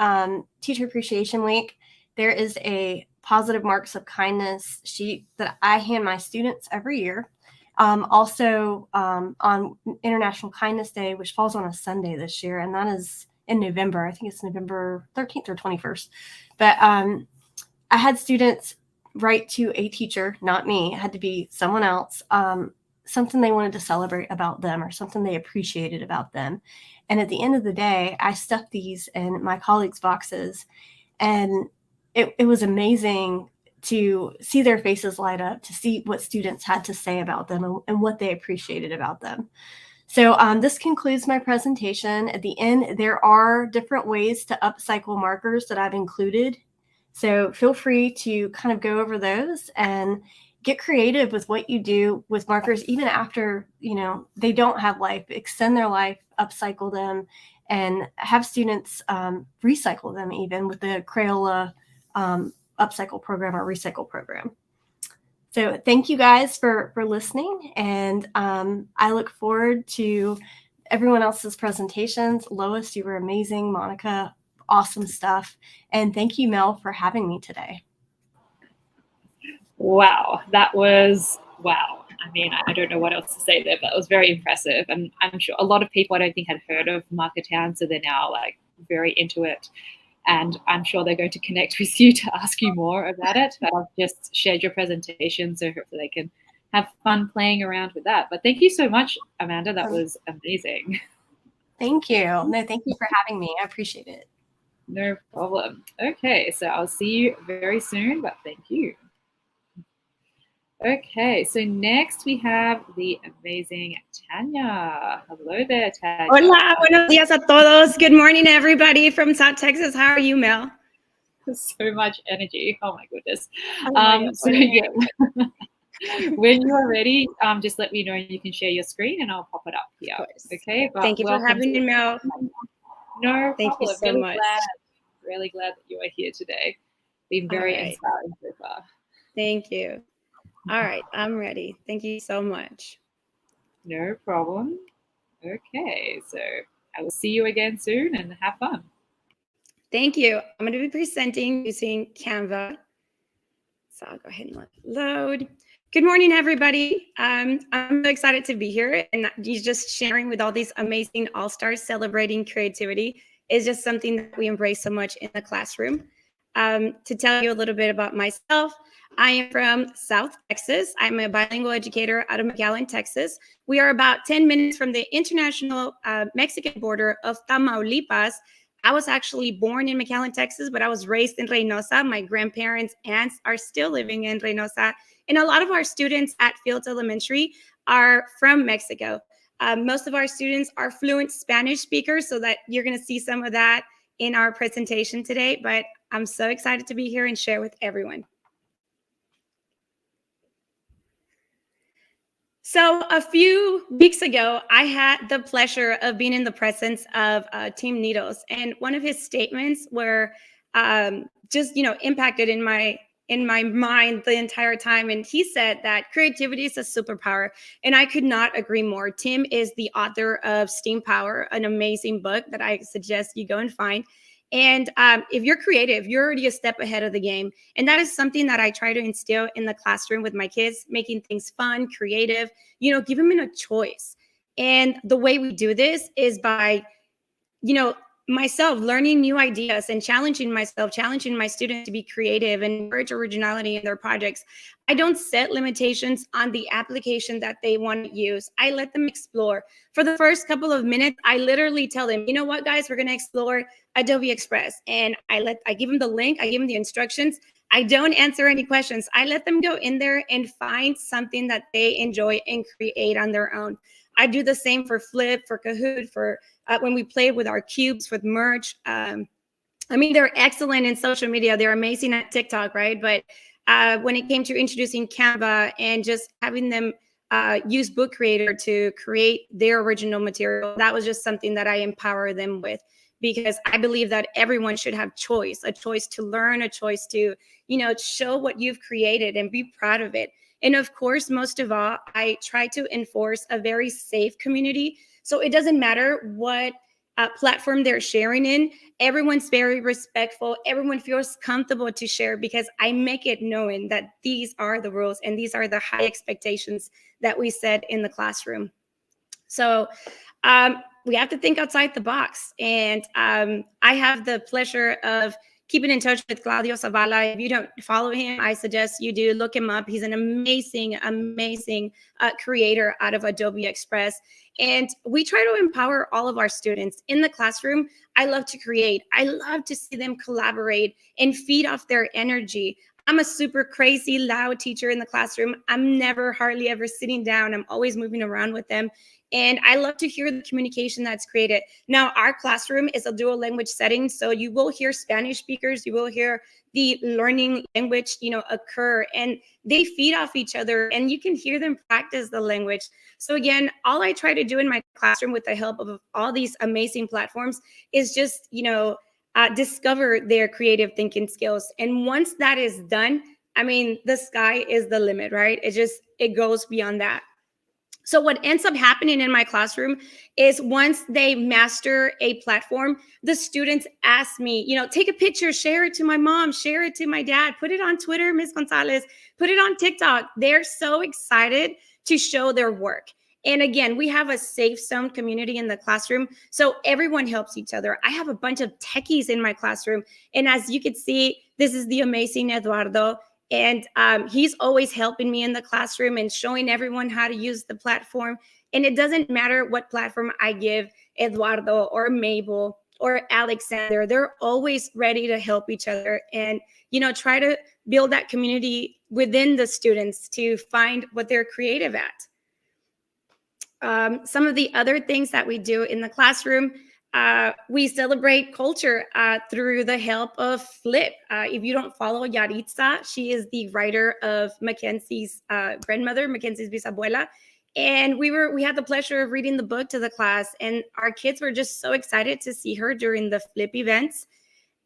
Teacher Appreciation Week, there is a positive marks of kindness sheet that I hand my students every year. Also on International Kindness Day, which falls on a Sunday this year, and that is in November. I think it's November 13th or 21st. But I had students write to a teacher, not me, it had to be someone else, something they wanted to celebrate about them or something they appreciated about them. And at the end of the day, I stuffed these in my colleagues' boxes, and it was amazing to see their faces light up, to see what students had to say about them and what they appreciated about them. So this concludes my presentation. At the end, there are different ways to upcycle markers that I've included. So feel free to kind of go over those and get creative with what you do with markers, even after, they don't have life, extend their life, upcycle them, and have students recycle them even with the Crayola upcycle program or recycle program. So thank you guys for listening, and I look forward to everyone else's presentations. Lois, you were amazing. Monika, awesome stuff. And thank you, Mel, for having me today. Wow, that was wow. I mean, I don't know what else to say there, but it was very impressive. And I'm sure a lot of people I don't think had heard of Markertown, so they're now like very into it. And I'm sure they're going to connect with you to ask you more about it. But I've just shared your presentation, so hopefully they can have fun playing around with that. But thank you so much, Amanda. That was amazing. Thank you. No, thank you for having me. I appreciate it. No problem. Okay, so I'll see you very soon, but thank you. Okay, so next we have the amazing Tania. Hello there, Tania. Hola, buenos días a todos. Good morning, everybody from South Texas. How are you, Mel? So much energy. Oh my goodness. Oh So yeah, when you are ready, just let me know. You can share your screen and I'll pop it up here. Okay. But thank you for having me, Mel. No thank problem. you so much. Really glad that you are here today. Been very inspiring so far. Thank you. All right, I'm ready. Thank you so much. No problem. Okay, so I will see you again soon and have fun. Thank you. I'm going to be presenting using Canva. So I'll go ahead and let it load. Good morning, everybody. I'm so excited to be here, and just sharing with all these amazing all-stars celebrating creativity is just something that we embrace so much in the classroom. To tell you a little bit about myself, I am from South Texas. I'm a bilingual educator out of McAllen, Texas. We are about 10 minutes from the international Mexican border of Tamaulipas. I was actually born in McAllen, Texas, but I was raised in Reynosa. My grandparents' aunts are still living in Reynosa. And a lot of our students at Fields Elementary are from Mexico. Most of our students are fluent Spanish speakers, so that you're going to see some of that in our presentation today. But I'm so excited to be here and share with everyone. So a few weeks ago, I had the pleasure of being in the presence of Team Needles, and one of his statements were just impacted in my mind the entire time. And he said that creativity is a superpower, and I could not agree more. Tim is the author of Steam Power, an amazing book that I suggest you go and find. And if you're creative, you're already a step ahead of the game. And that is something that I try to instill in the classroom with my kids, making things fun, creative, give them a choice. And the way we do this is by, myself learning new ideas and challenging myself, challenging my students to be creative and encourage originality in their projects. I don't set limitations on the application that they want to use. I let them explore. For the first couple of minutes, I literally tell them, you know what, guys, we're going to explore Adobe Express. And I give them the link, I give them the instructions. I don't answer any questions. I let them go in there and find something that they enjoy and create on their own. I do the same for Flip, for Kahoot, for when we play with our cubes, with merch. They're excellent in social media. They're amazing at TikTok, right? But when it came to introducing Canva and just having them use Book Creator to create their original material, that was just something that I empower them with, because I believe that everyone should have choice, a choice to learn, a choice to, show what you've created and be proud of it. And of course, most of all, I try to enforce a very safe community. So it doesn't matter what platform they're sharing in. Everyone's very respectful. Everyone feels comfortable to share, because I make it known that these are the rules and these are the high expectations that we set in the classroom. So we have to think outside the box. And I have the pleasure of keeping in touch with Claudio Zavala. If you don't follow him, I suggest you do. Look him up. He's an amazing, amazing creator out of Adobe Express. And we try to empower all of our students in the classroom. I love to create. I love to see them collaborate and feed off their energy. I'm a super crazy, loud teacher in the classroom. I'm never, hardly ever sitting down. I'm always moving around with them. And I love to hear the communication that's created. Now, our classroom is a dual language setting, so you will hear Spanish speakers, you will hear the learning language, occur, and they feed off each other, and you can hear them practice the language. So again, all I try to do in my classroom with the help of all these amazing platforms is just, discover their creative thinking skills. And once that is done, the sky is the limit, right? It goes beyond that. So what ends up happening in my classroom is once they master a platform, the students ask me, take a picture, share it to my mom, share it to my dad, put it on Twitter, Ms. Gonzalez, put it on TikTok. They're so excited to show their work. And again, we have a safe zone community in the classroom, so everyone helps each other. I have a bunch of techies in my classroom. And as you can see, this is the amazing Eduardo. And he's always helping me in the classroom and showing everyone how to use the platform. And it doesn't matter what platform I give Eduardo or Mabel or Alexander, they're always ready to help each other and, try to build that community within the students to find what they're creative at. Some of the other things that we do in the classroom, we celebrate culture through the help of Flip. If you don't follow Yaritza, she is the writer of Mackenzie's grandmother, Mackenzie's bisabuela. And we had the pleasure of reading the book to the class, and our kids were just so excited to see her during the Flip events.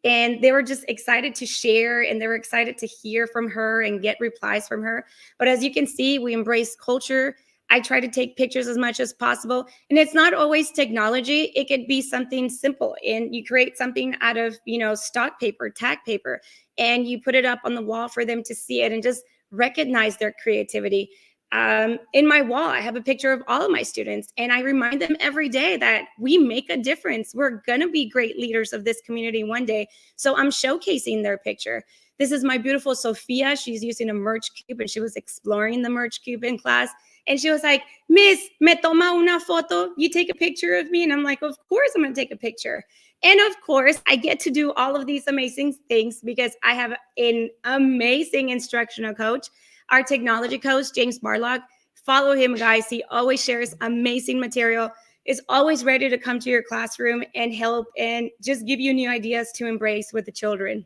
And they were just excited to share, and they were excited to hear from her and get replies from her. But as you can see, we embrace culture. I try to take pictures as much as possible. And it's not always technology. It could be something simple. And you create something out of, stock paper, tack paper, and you put it up on the wall for them to see it and just recognize their creativity. In my wall, I have a picture of all of my students, and I remind them every day that we make a difference. We're going to be great leaders of this community one day. So I'm showcasing their picture. This is my beautiful Sophia. She's using a merch cube, and she was exploring the merch cube in class. And she was like, Miss, me toma una foto? You take a picture of me? And I'm like, of course I'm going to take a picture. And of course, I get to do all of these amazing things because I have an amazing instructional coach, our technology coach, James Barlock. Follow him, guys. He always shares amazing material, is always ready to come to your classroom and help and just give you new ideas to embrace with the children.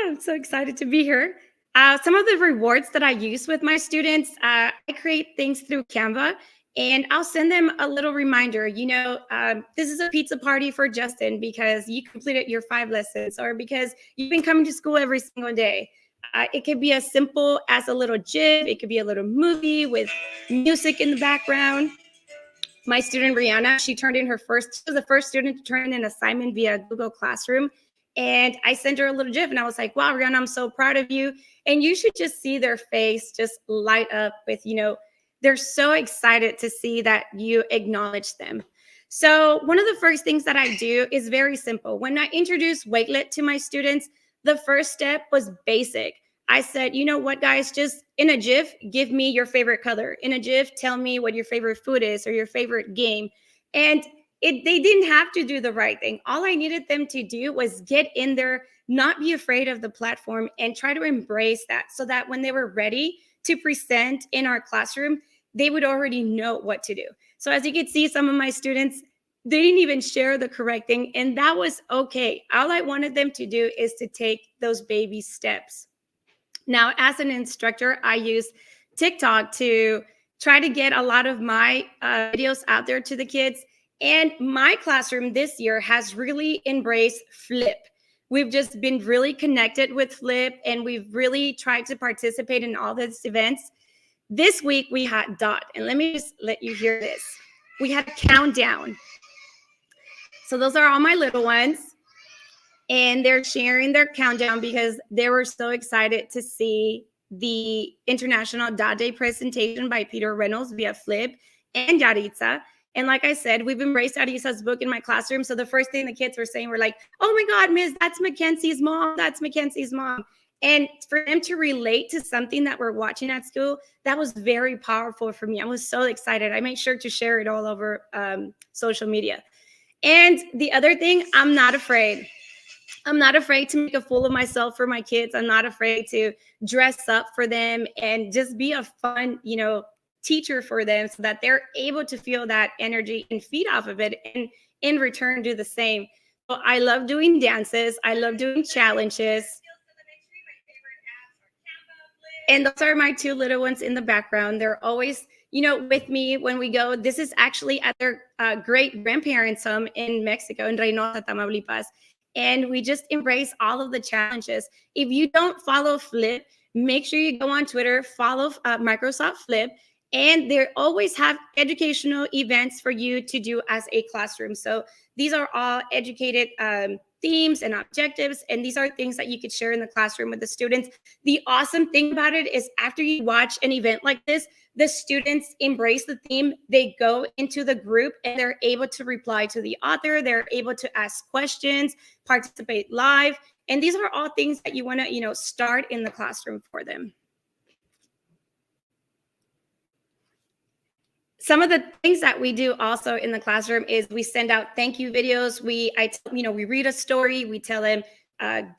I'm so excited to be here. Some of the rewards that I use with my students, I create things through Canva, and I'll send them a little reminder. This is a pizza party for Justin because you completed your 5 lessons, or because you've been coming to school every single day. It could be as simple as a little GIF. It could be a little movie with music in the background. My student Rihanna, she was the first student to turn in an assignment via Google Classroom. And I sent her a little GIF and I was like, wow, Rihanna, I'm so proud of you. And you should just see their face just light up with, they're so excited to see that you acknowledge them. So one of the first things that I do is very simple. When I introduce Wakelet to my students, the first step was basic. I said, you know what, guys, just in a GIF, give me your favorite color. In a GIF, tell me what your favorite food is or your favorite game. And they didn't have to do the right thing. All I needed them to do was get in there, not be afraid of the platform, and try to embrace that, so that when they were ready to present in our classroom, they would already know what to do. So as you can see, some of my students, they didn't even share the correct thing, and that was okay. All I wanted them to do is to take those baby steps. Now, as an instructor, I use TikTok to try to get a lot of my videos out there to the kids. And my classroom this year has really embraced Flip. We've just been really connected with Flip, and we've really tried to participate in all these events. This week we had Dot, and let me just let you hear this. We had a countdown. So those are all my little ones. And they're sharing their countdown because they were so excited to see the International Dot Day presentation by Peter Reynolds via Flip and Yaritza. And like I said, we've embraced Yaritza's book in my classroom. So the first thing the kids were saying were like, oh my God, Miss, that's Mackenzie's mom. That's Mackenzie's mom. And for them to relate to something that we're watching at school, that was very powerful for me. I was so excited. I made sure to share it all over social media. And the other thing, I'm not afraid. I'm not afraid to make a fool of myself for my kids. I'm not afraid to dress up for them and just be a fun, teacher for them, so that they're able to feel that energy and feed off of it, and in return do the same. So I love doing dances. I love doing challenges. And those are my 2 little ones in the background. They're always, with me when we go. This is actually at their great grandparents' home in Mexico, in Reynosa, Tamaulipas. And we just embrace all of the challenges. If you don't follow Flip, make sure you go on Twitter, follow Microsoft Flip, and they always have educational events for you to do as a classroom. So these are all educated themes and objectives, and these are things that you could share in the classroom with the students. The awesome thing about it is, after you watch an event like this, the students embrace the theme, they go into the group, and they're able to reply to the author, they're able to ask questions, participate live, and these are all things that you want to, start in the classroom for them. Some of the things that we do also in the classroom is we send out thank you videos. We read a story. We tell them,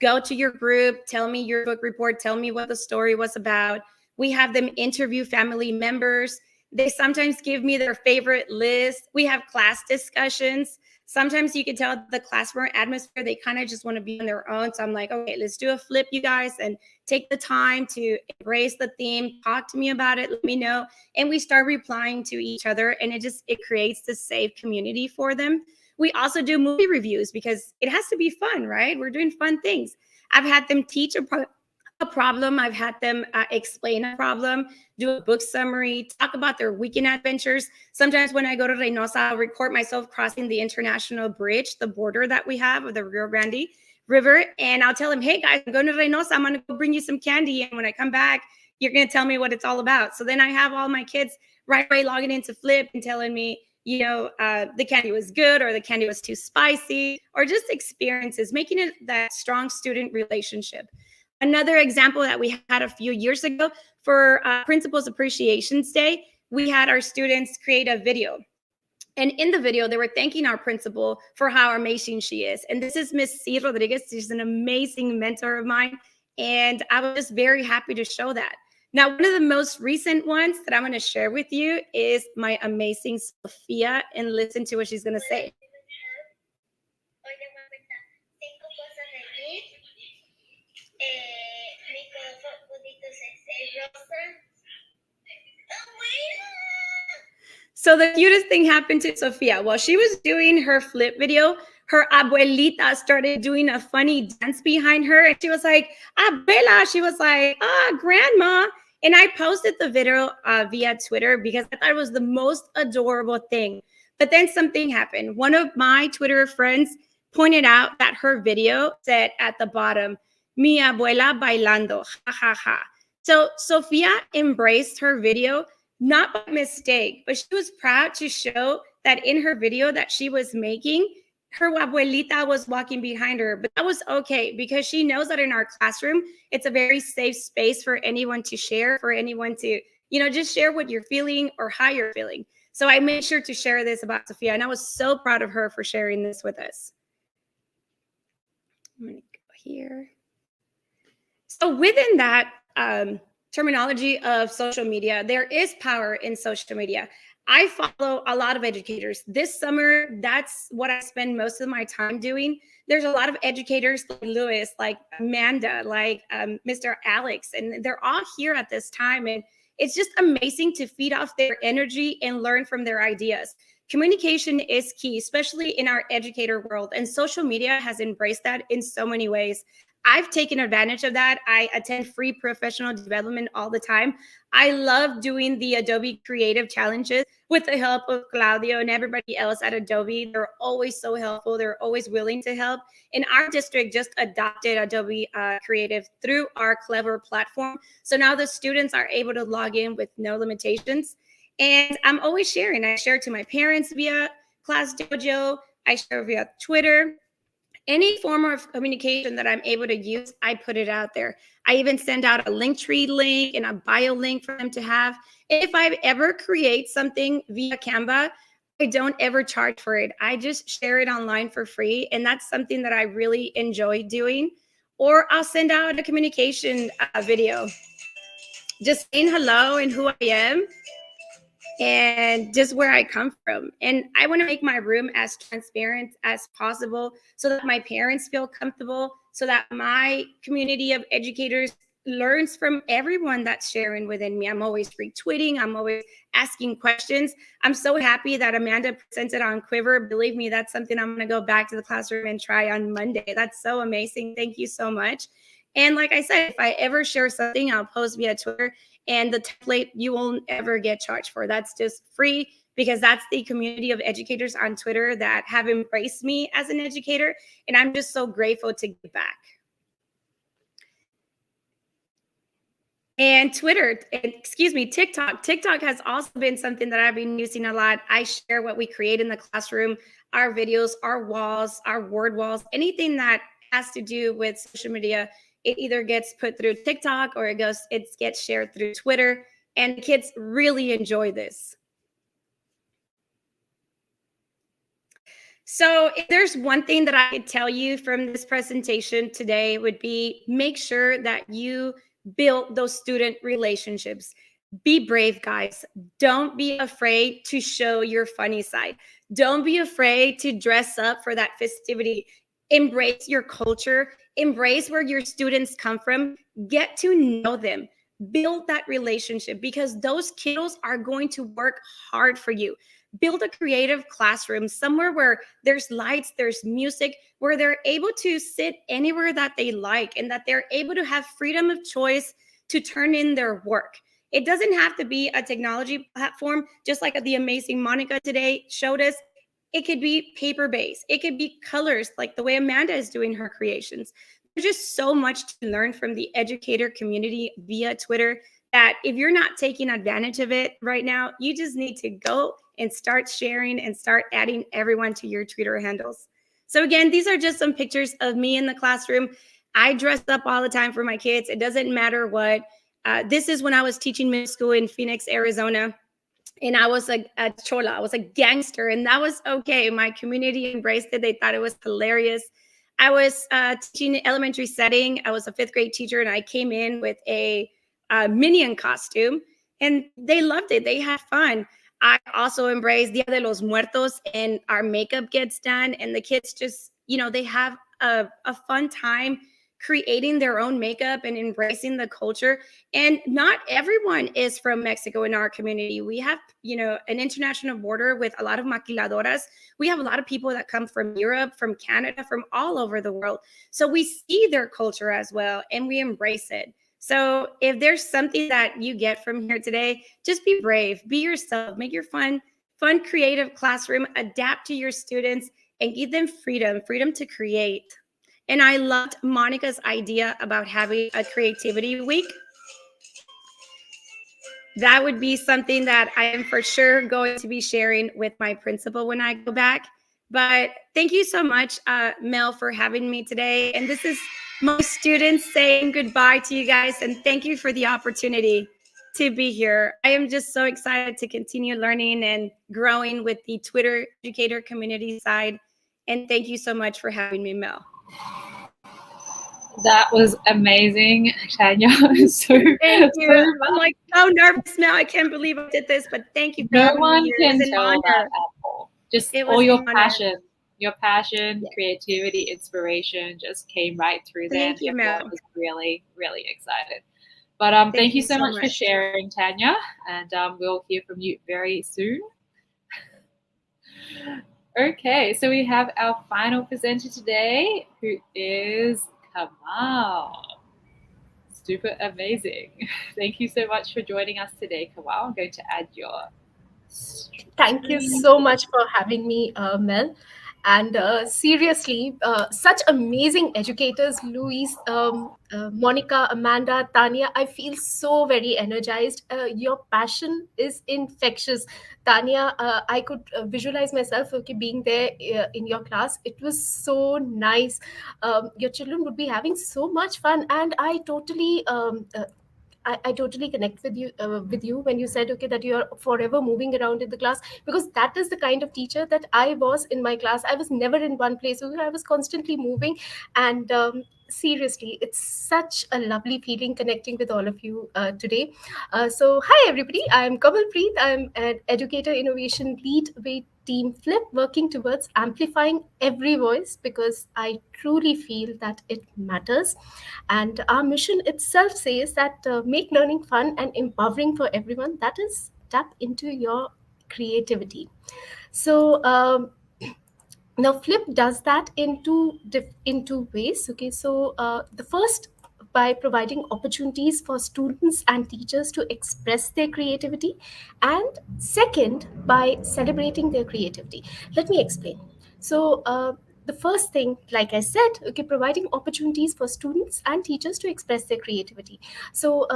go to your group, tell me your book report, tell me what the story was about. We have them interview family members. They sometimes give me their favorite list. We have class discussions. Sometimes you can tell the classroom atmosphere, they kind of just want to be on their own. So I'm like, okay, let's do a flip, you guys, and take the time to embrace the theme. Talk to me about it. Let me know. And we start replying to each other, and it creates this safe community for them. We also do movie reviews because it has to be fun, right? We're doing fun things. I've had them teach a problem. I've had them explain a problem, do a book summary, talk about their weekend adventures. Sometimes when I go to Reynosa, I'll record myself crossing the international bridge, the border that we have of the Rio Grande River. And I'll tell them, hey guys, I'm going to Reynosa. I'm going to go bring you some candy. And when I come back, you're going to tell me what it's all about. So then I have all my kids right away logging into Flip and telling me, the candy was good, or the candy was too spicy, or just experiences, making it that strong student relationship. Another example that we had a few years ago for Principals Appreciations Day, we had our students create a video. And in the video, they were thanking our principal for how amazing she is. And this is Miss C. Rodriguez. She's an amazing mentor of mine. And I was just very happy to show that. Now, one of the most recent ones that I'm going to share with you is my amazing Sophia, and listen to what she's going to say. So the cutest thing happened to Sofia. While she was doing her flip video, her abuelita started doing a funny dance behind her. And she was like, abuela. She was like, grandma. And I posted the video via Twitter because I thought it was the most adorable thing. But then something happened. One of my Twitter friends pointed out that her video said at the bottom, mi abuela bailando, ha ha ha. So Sofia embraced her video, not by mistake, but she was proud to show that in her video that she was making, her abuelita was walking behind her. But that was okay because she knows that in our classroom, it's a very safe space for anyone to share, for anyone to, just share what you're feeling or how you're feeling. So I made sure to share this about Sofia, and I was so proud of her for sharing this with us. I'm going to go here. So within that terminology of social media, there is power in social media. I follow a lot of educators. This summer, that's what I spend most of my time doing. There's a lot of educators like Lois, like Amanda, like Mr. Alex, and they're all here at this time. And it's just amazing to feed off their energy and learn from their ideas. Communication is key, especially in our educator world, and social media has embraced that in so many ways. I've taken advantage of that. I attend free professional development all the time. I love doing the Adobe Creative Challenges with the help of Claudio and everybody else at Adobe. They're always so helpful. They're always willing to help. And our district just adopted Adobe Creative through our Clever platform. So now the students are able to log in with no limitations. And I'm always sharing. I share to my parents via Class Dojo. I share via Twitter. Any form of communication that I'm able to use, I put it out there. I even send out a Linktree link and a bio link for them to have. If I ever create something via Canva, I don't ever charge for it. I just share it online for free. And that's something that I really enjoy doing. Or I'll send out a communication video, just saying hello and who I am, and just where I come from. And I want to make my room as transparent as possible so that my parents feel comfortable, so that my community of educators learns from everyone that's sharing within me. I'm always retweeting. I'm always asking questions. I'm so happy that Amanda presented on Quiver. Believe me, that's something I'm going to go back to the classroom and try on Monday. That's so amazing. Thank you so much. And like I said, if I ever share something, I'll post via Twitter. And the template you won't ever get charged for. That's just free because that's the community of educators on Twitter that have embraced me as an educator. And I'm just so grateful to give back. And TikTok. TikTok has also been something that I've been using a lot. I share what we create in the classroom, our videos, our walls, our word walls, anything that has to do with social media. It either gets put through TikTok or it gets shared through Twitter, and the kids really enjoy this. So if there's one thing that I could tell you from this presentation today would be make sure that you build those student relationships. Be brave, guys. Don't be afraid to show your funny side. Don't be afraid to dress up for that festivity. Embrace your culture. Embrace where your students come from. Get to know them. Build that relationship because those kiddos are going to work hard for you. Build a creative classroom somewhere where there's lights, there's music, where they're able to sit anywhere that they like and that they're able to have freedom of choice to turn in their work. It doesn't have to be a technology platform, just like the amazing Monika today showed us. It could be paper-based. It could be colors, like the way Amanda is doing her creations. There's just so much to learn from the educator community via Twitter that if you're not taking advantage of it right now, you just need to go and start sharing and start adding everyone to your Twitter handles. So again, these are just some pictures of me in the classroom. I dress up all the time for my kids. It doesn't matter what. This is when I was teaching middle school in Phoenix, Arizona. And I was a chola, I was a gangster, and that was okay. My community embraced it. They thought it was hilarious. I was teaching elementary setting. I was a 5th grade teacher, and I came in with a minion costume, and they loved it. They had fun. I also embraced Dia de los Muertos, and our makeup gets done, and the kids just, they have a fun time creating their own makeup and embracing the culture. And not everyone is from Mexico in our community. We have, an international border with a lot of maquiladoras. We have a lot of people that come from Europe, from Canada, from all over the world. So we see their culture as well, and we embrace it. So if there's something that you get from here today, just be brave, be yourself, make your fun, creative classroom, adapt to your students, and give them freedom to create. And I loved Monika's idea about having a creativity week. That would be something that I am for sure going to be sharing with my principal when I go back. But thank you so much, Mel, for having me today. And this is most students saying goodbye to you guys. And thank you for the opportunity to be here. I am just so excited to continue learning and growing with the Twitter educator community side. And thank you so much for having me, Mel. That was amazing, Tanya. Thank you. I'm like so nervous now. I can't believe I did this, but thank you. No one can tell that at all. Just all your passion, creativity, inspiration just came right through there. Thank you, Mel. I was really, really excited. But thank you so much for sharing, Tanya, and we'll hear from you very soon. Okay, so we have our final presenter today, who is Kamal. Super amazing. Thank you so much for joining us today, Kamal. I'm going to add your screen. Thank you so much for having me, Mel. And seriously, such amazing educators, Louise, Monika, Amanda, Tania. I feel so very energized. Your passion is infectious. Tania, I could visualize myself being there in your class. It was so nice. Your children would be having so much fun. And I totally I totally connect with you when you said that you are forever moving around in the class, because that is the kind of teacher that I was in my class. I was never in one place. I was constantly moving, and seriously, it's such a lovely feeling connecting with all of you today. So hi everybody, I'm Kamal Preet. I'm an educator innovation lead with Team Flip, working towards amplifying every voice, because I truly feel that it matters. And our mission itself says that make learning fun and empowering for everyone. That is, tap into your creativity. So now Flip does that in two ways. Okay, so the first, by providing opportunities for students and teachers to express their creativity, and second, by celebrating their creativity. Let me explain. So the first thing, like I said, providing opportunities for students and teachers to express their creativity. So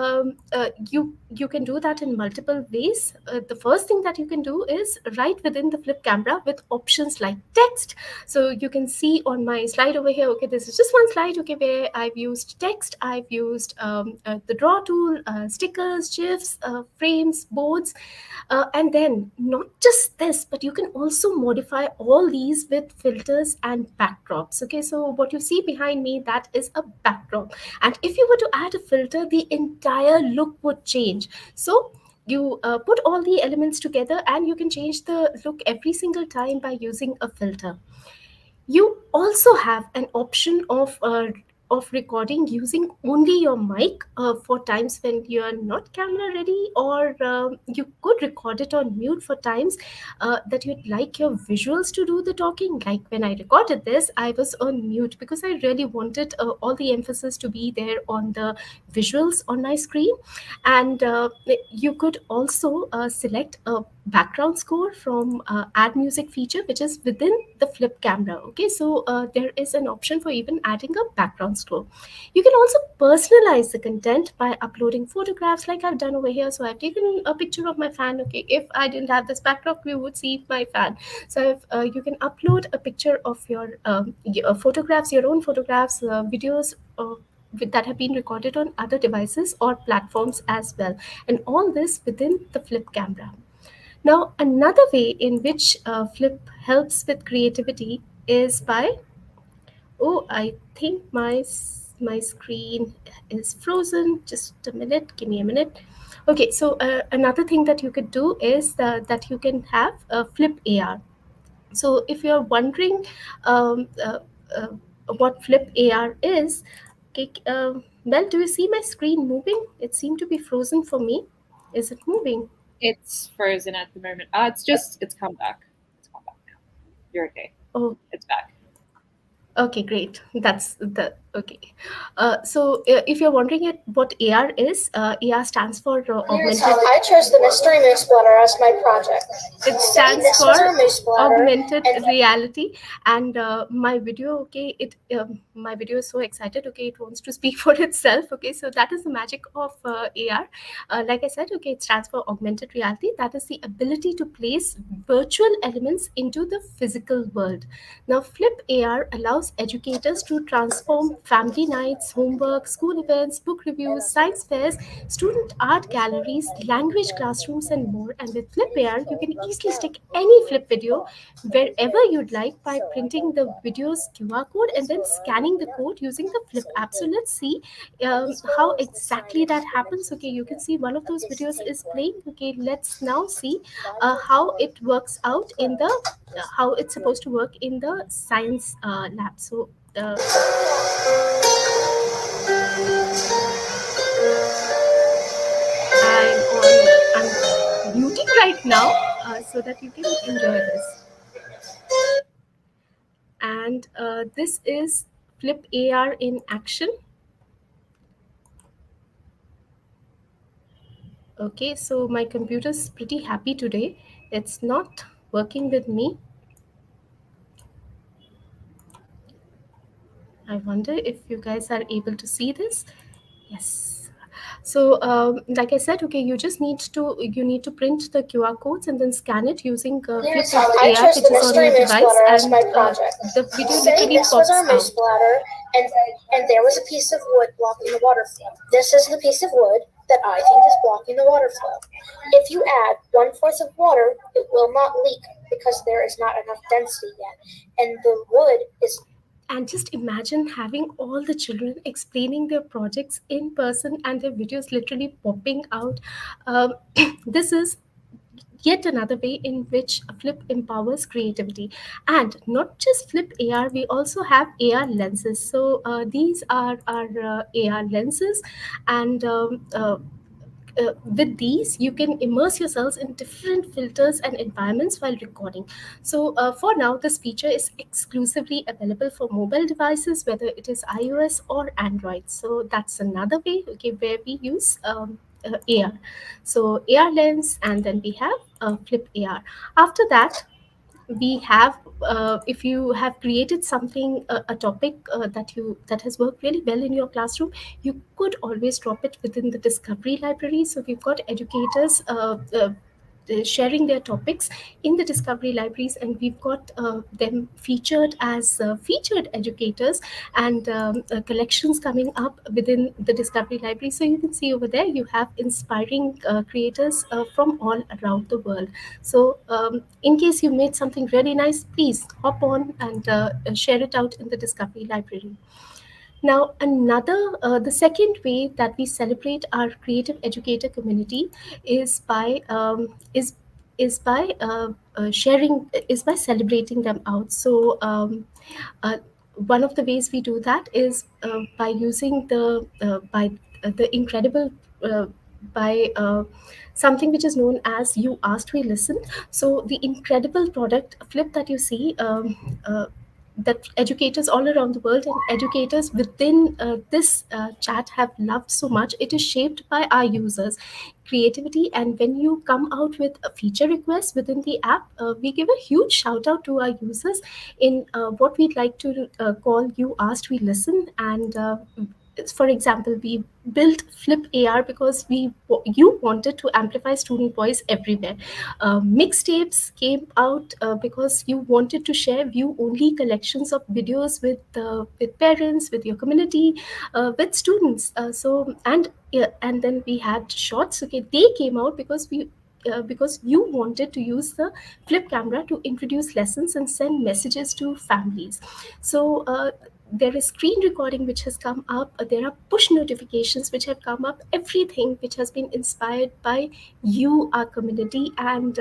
you can do that in multiple ways. The first thing that you can do is right within the Flip camera with options like text. So you can see on my slide over here, this is just one slide, where I've used text, I've used the draw tool, stickers, GIFs, frames, boards, and then not just this, but you can also modify all these with filters and backdrops. Okay, so what you see behind me, that is a backdrop, and if you were to add a filter, the entire look would change. So you put all the elements together and you can change the look every single time by using a filter. You also have an option of recording using only your mic for times when you are not camera ready, or you could record it on mute for times that you'd like your visuals to do the talking. Like when I recorded this, I was on mute because I really wanted all the emphasis to be there on the visuals on my screen. And you could also select a background score from add music feature, which is within the Flip camera. Okay, so there is an option for even adding a background score. You can also personalize the content by uploading photographs, like I've done over here. So I've taken a picture of my fan. Okay, if I didn't have this backdrop, you would see my fan. So if you can upload a picture of your photographs, your own photographs, videos that have been recorded on other devices or platforms as well, and all this within the Flip camera. Now, another way in which Flip helps with creativity is by, I think my screen is frozen. Just a minute, give me a minute. Okay, so another thing that you could do is that you can have a Flip AR. So if you're wondering what Flip AR is, Okay, Mel, do you see my screen moving? It seemed to be frozen for me. Is it moving? It's frozen at the moment. It's come back. It's come back now. You're okay. Oh, It's back. okay, great. That's the okay. So, if you're wondering what AR is, AR stands for augmented. I chose the Mystery Moose Splatter as my project. It stands This was for our moose splatter, augmented and reality. And my video, okay, my video is so excited. Okay, it wants to speak for itself. Okay, so that is the magic of AR. Like I said, okay, it stands for augmented reality. That is the ability to place virtual elements into the physical world. Now, Flip AR allows educators to transform family nights, homework, school events, book reviews, science fairs, student art galleries, language classrooms, and more. And with Flip AR, you can easily stick any Flip video wherever you'd like by printing the video's QR code and then scanning the code using the Flip app. So let's see how exactly that happens. Okay, you can see one of those videos is playing. Okay, let's now see how it works out in the how it's supposed to work in the science lab. So I'm muting right now so that you can enjoy this. And this is Flip AR in action. Okay, so my computer's pretty happy today. It's not working with me. I wonder if you guys are able to see this. Yes. So, like I said, okay, you need to print the QR codes and then scan it using Flip I AR, chose which the is on your Mystery Moose device, Splatter as and my project. the video Say literally this was pops our moose out. splatter, and there was a piece of wood blocking the water flow. This is the piece of wood that I think is blocking the water flow. If you add 1/4 of water, it will not leak because there is not enough density yet, and the wood is. And just imagine having all the children explaining their projects in person and their videos literally popping out. This is yet another way in which Flip empowers creativity. And not just Flip AR, we also have AR lenses. So these are our AR lenses, and with these you can immerse yourselves in different filters and environments while recording. So for now, this feature is exclusively available for mobile devices, whether it is iOS or Android. So that's another way, okay, where we use AR. So AR lens, and then we have Flip AR. After that, we have if you have created something, a topic that has worked really well in your classroom, you could always drop it within the discovery library. So we've got educators sharing their topics in the discovery libraries, and we've got them featured as featured educators, and collections coming up within the discovery library. So you can see over there you have inspiring creators from all around the world. So in case you made something really nice, please hop on and share it out in the discovery library. Now, the second way that we celebrate our creative educator community is by celebrating them out. So, one of the ways we do that is by using the incredible by something which is known as "You Asked, We Listened." So, the incredible product Flip that you see. That educators all around the world and educators within this chat have loved so much. It is shaped by our users' creativity, and when you come out with a feature request within the app, we give a huge shout out to our users in what we'd like to call "You Asked, We Listened." And for example, we built Flip AR because you wanted to amplify student voice everywhere. Mixtapes came out because you wanted to share view only collections of videos with parents, with your community, with students. And then we had shorts. Okay, they came out because you wanted to use the Flip camera to introduce lessons and send messages to families. So there is screen recording which has come up. There are push notifications which have come up. Everything which has been inspired by you, our community. And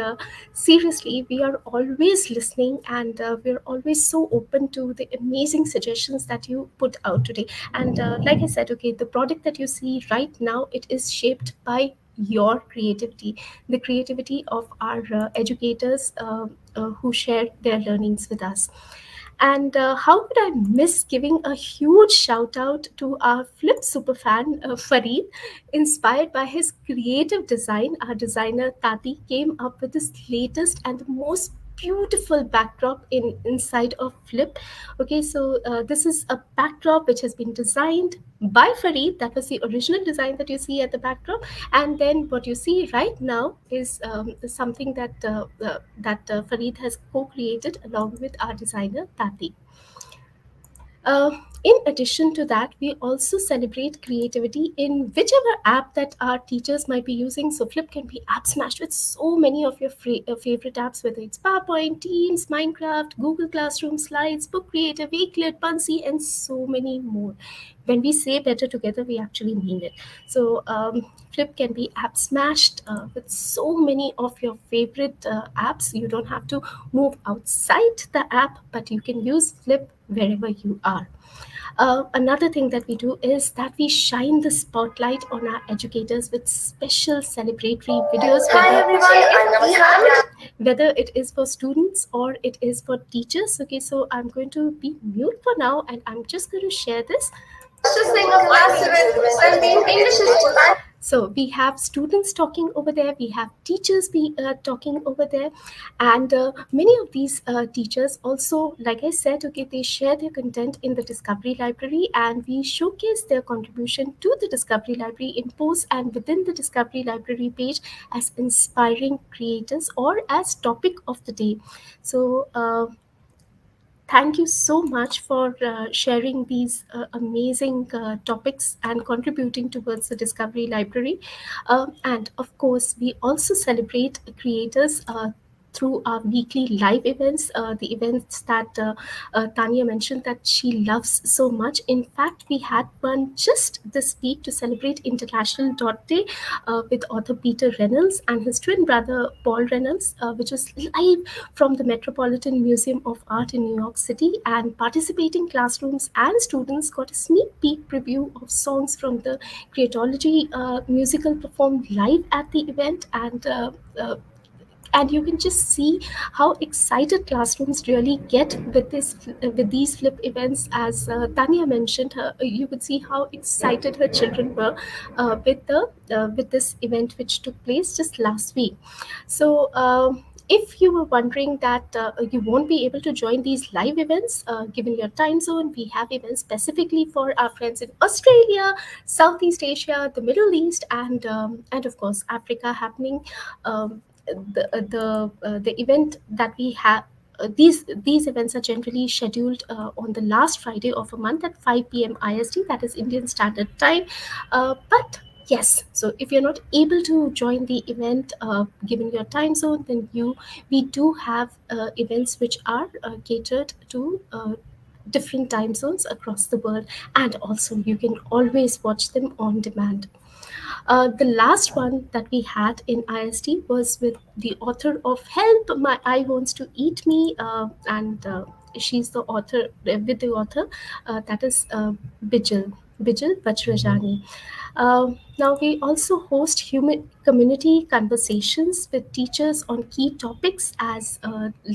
seriously, we are always listening, and we're always so open to the amazing suggestions that you put out today. And like I said, okay, the product that you see right now, it is shaped by your creativity, the creativity of our educators who share their learnings with us. And how could I miss giving a huge shout out to our Flip superfan, Fareed? Inspired by his creative design, our designer Tati came up with this latest and the most beautiful backdrop inside of Flip. Okay, so this is a backdrop which has been designed by Fareed. That was the original design that you see at the backdrop, and then what you see right now is something that Fareed has co-created along with our designer Tati. In addition to that, we also celebrate creativity in whichever app that our teachers might be using. So Flip can be app smashed with so many of your favorite apps, whether it's PowerPoint, Teams, Minecraft, Google Classroom, Slides, Book Creator, Wakelet, Bunsy, and so many more. When we say better together, we actually mean it. So Flip can be app smashed with so many of your favorite apps. You don't have to move outside the app, but you can use Flip wherever you are. Another thing that we do is that we shine the spotlight on our educators with special celebratory videos. Whether it is for students or it is for teachers. Okay, so I'm going to be mute for now, and I'm just going to share this. So we have students talking over there, we have teachers talking over there, and many of these teachers also, like I said, okay, they share their content in the Discovery Library, and we showcase their contribution to the Discovery Library in posts and within the Discovery Library page as inspiring creators or as topic of the day. So thank you so much for sharing these amazing topics and contributing towards the Discovery Library. And of course, we also celebrate creators through our weekly live events, the events that Tania mentioned that she loves so much. In fact, we had one just this week to celebrate International Dot Day with author Peter Reynolds and his twin brother Paul Reynolds, which was live from the Metropolitan Museum of Art in New York City, and participating classrooms and students got a sneak peek preview of songs from the Creatology musical performed live at the event, and you can just see how excited classrooms really get with these Flip events. As Tania mentioned, you could see how excited her children were with this event which took place just last week. So if you were wondering that you won't be able to join these live events given your time zone, we have events specifically for our friends in Australia, Southeast Asia, the Middle East, and of course Africa happening. The event that we have, these events are generally scheduled on the last Friday of a month at 5 p.m. IST, that is Indian Standard Time. But yes, so if you're not able to join the event given your time zone, then we do have events which are catered to different time zones across the world, and also you can always watch them on demand. The last one that we had in IST was with the author of Help, My Eye Wants to Eat Me, and she's the author, with the author, that is Bijal Bajrajani. Now we also host human community conversations with teachers on key topics as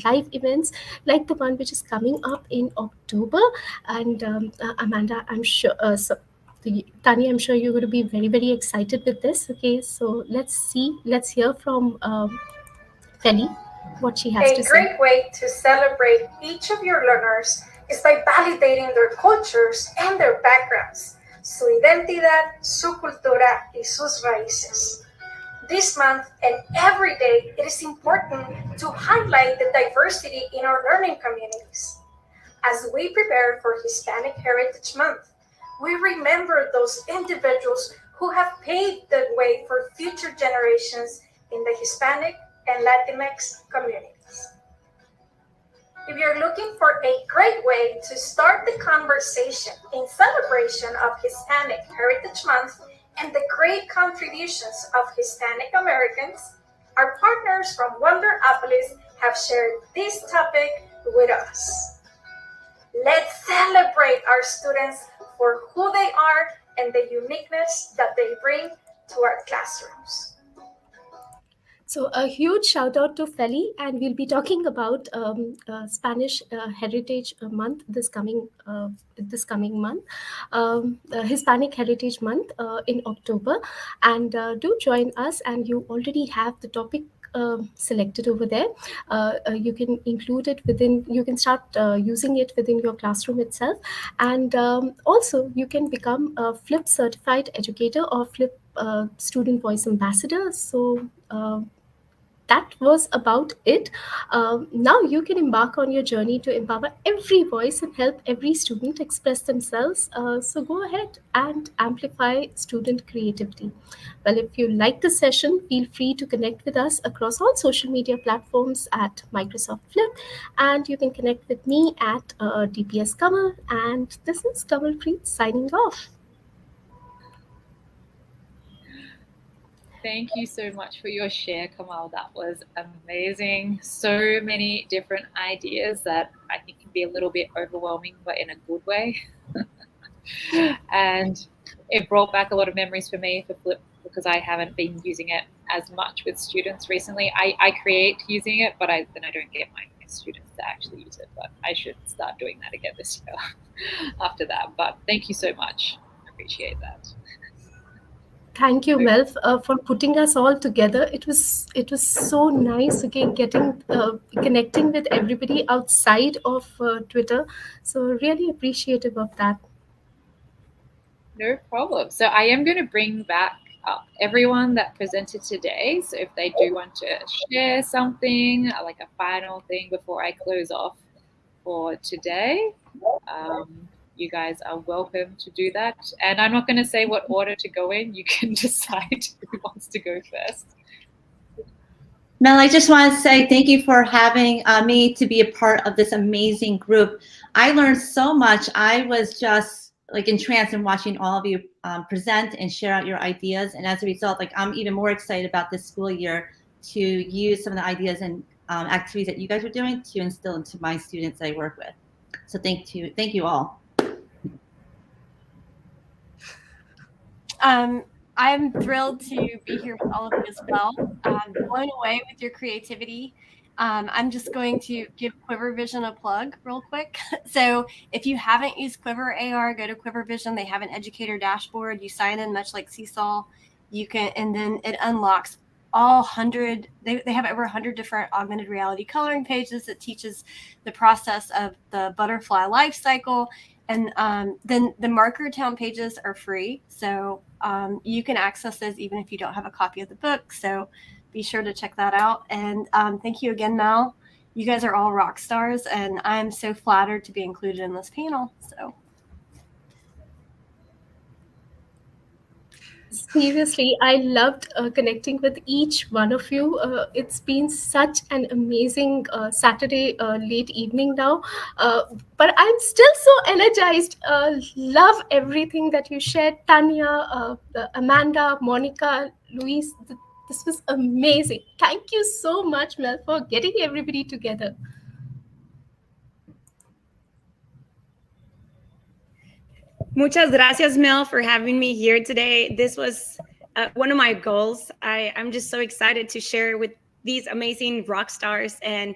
live events like the one which is coming up in October. And Amanda, I'm sure, Tanya, I'm sure you're going to be very, very excited with this. Okay, so let's hear from Feli what she has to say. A great way to celebrate each of your learners is by validating their cultures and their backgrounds, su identidad, su cultura y sus raíces. This month and every day, it is important to highlight the diversity in our learning communities. As we prepare for Hispanic Heritage Month, we remember those individuals who have paved the way for future generations in the Hispanic and Latinx communities. If you're you're looking for a great way to start the conversation in celebration of Hispanic Heritage Month and the great contributions of Hispanic Americans, our partners from Wonderapolis have shared this topic with us. Let's celebrate our students for who they are and the uniqueness that they bring to our classrooms. So a huge shout out to Feli, and we'll be talking about Spanish Heritage Month this coming month, Hispanic Heritage Month in October, and do join us. And you already have the topic selected over there. You can include it within. You can start using it within your classroom itself, and also you can become a FLIP certified educator or FLIP student voice ambassador. So. That was about it. Now you can embark on your journey to empower every voice and help every student express themselves. So go ahead and amplify student creativity. Well, if you like the session, feel free to connect with us across all social media platforms at Microsoft Flip. And you can connect with me at DPS Kamal. And this is Kamal Preet signing off. Thank you so much for your share, Kamal. That was amazing. So many different ideas that I think can be a little bit overwhelming, but in a good way. And it brought back a lot of memories for me for Flip because I haven't been using it as much with students recently. I create using it, but then I don't get my students to actually use it. But I should start doing that again this year after that. But thank you so much. I appreciate that. Thank you, Mel, for putting us all together. It was so nice again connecting with everybody outside of Twitter. So really appreciative of that. No problem. So I am going to bring back up everyone that presented today. So if they do want to share something, like a final thing before I close off for today, you guys are welcome to do that. And I'm not going to say what order to go in. You can decide who wants to go first. Mel, I just want to say thank you for having me to be a part of this amazing group. I learned so much. I was just like entranced in watching all of you present and share out your ideas. And as a result, like I'm even more excited about this school year to use some of the ideas and activities that you guys are doing to instill into my students I work with. So thank you all. I'm thrilled to be here with all of you as well. Blown away with your creativity. I'm just going to give Quiver Vision a plug real quick. So if you haven't used Quiver AR, go to Quiver Vision. They have an educator dashboard. You sign in much like Seesaw. You can, and then it unlocks all 100. They have over 100 different augmented reality coloring pages that teaches the process of the butterfly life cycle. And then the marker town pages are free. So you can access those even if you don't have a copy of the book. So be sure to check that out. And thank you again, Mel. You guys are all rock stars, and I'm so flattered to be included in this panel. So seriously, I loved connecting with each one of you. It's been such an amazing Saturday late evening now, but I'm still so energized. Love everything that you shared, Tania, Amanda, Monika, Luis. This was amazing. Thank you so much, Mel, for getting everybody together. Muchas gracias, Mel, for having me here today. This was one of my goals. I'm just so excited to share with these amazing rock stars. And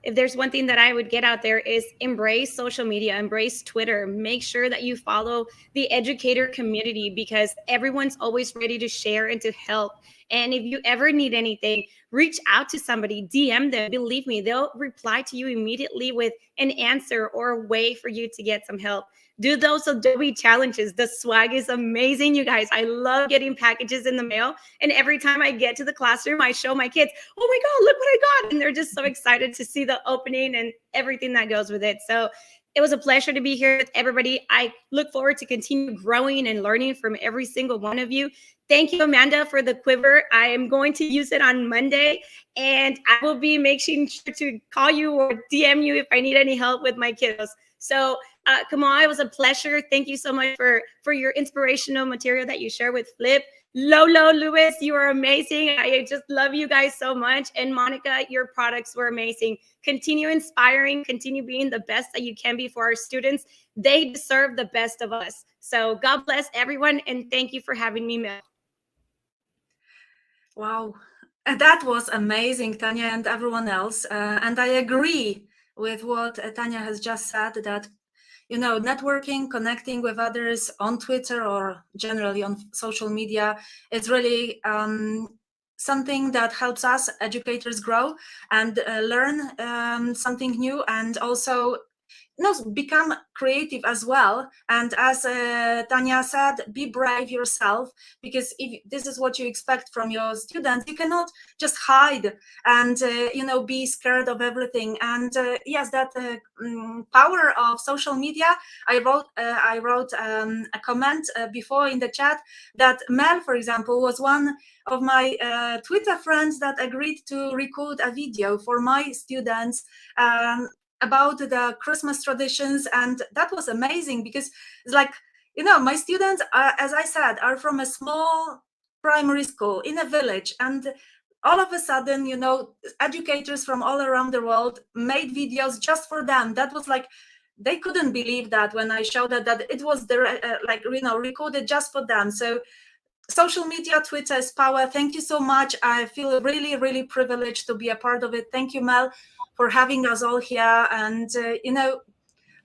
if there's one thing that I would get out there is embrace social media, embrace Twitter. Make sure that you follow the educator community because everyone's always ready to share and to help. And if you ever need anything, reach out to somebody, DM them. Believe me, they'll reply to you immediately with an answer or a way for you to get some help. Do those Adobe challenges. The swag is amazing, you guys. I love getting packages in the mail. And every time I get to the classroom, I show my kids, oh my God, look what I got. And they're just so excited to see the opening and everything that goes with it. So It was a pleasure to be here with everybody. I look forward to continue growing and learning from every single one of you. Thank you, Amanda, for the quiver. I am going to use it on Monday, and I will be making sure to call you or DM you if I need any help with my kiddos. So, Kamal, it was a pleasure. Thank you so much for your inspirational material that you share with Flip. Lolo, Louis, you are amazing. I just love you guys so much. And Monika, your products were amazing. Continue inspiring, continue being the best that you can be for our students. They deserve the best of us. So God bless everyone, and thank you for having me, Mel. Wow, that was amazing, Tania and everyone else. And I agree with what Tania has just said, that networking, connecting with others on Twitter or generally on social media is really something that helps us educators grow and learn something new, and also become creative as well. And as Tania said, be brave yourself, because if this is what you expect from your students, you cannot just hide and be scared of everything. And yes, that power of social media. I wrote a comment before in the chat that Mel, for example, was one of my Twitter friends that agreed to record a video for my students about the Christmas traditions. And that was amazing, because it's like, my students, as I said, are from a small primary school in a village, and all of a sudden, educators from all around the world made videos just for them. That was like, they couldn't believe that when I showed that it was recorded just for them. So social media, Twitter is power. Thank you so much. I feel really, really privileged to be a part of it. Thank you, Mel, for having us all here. And,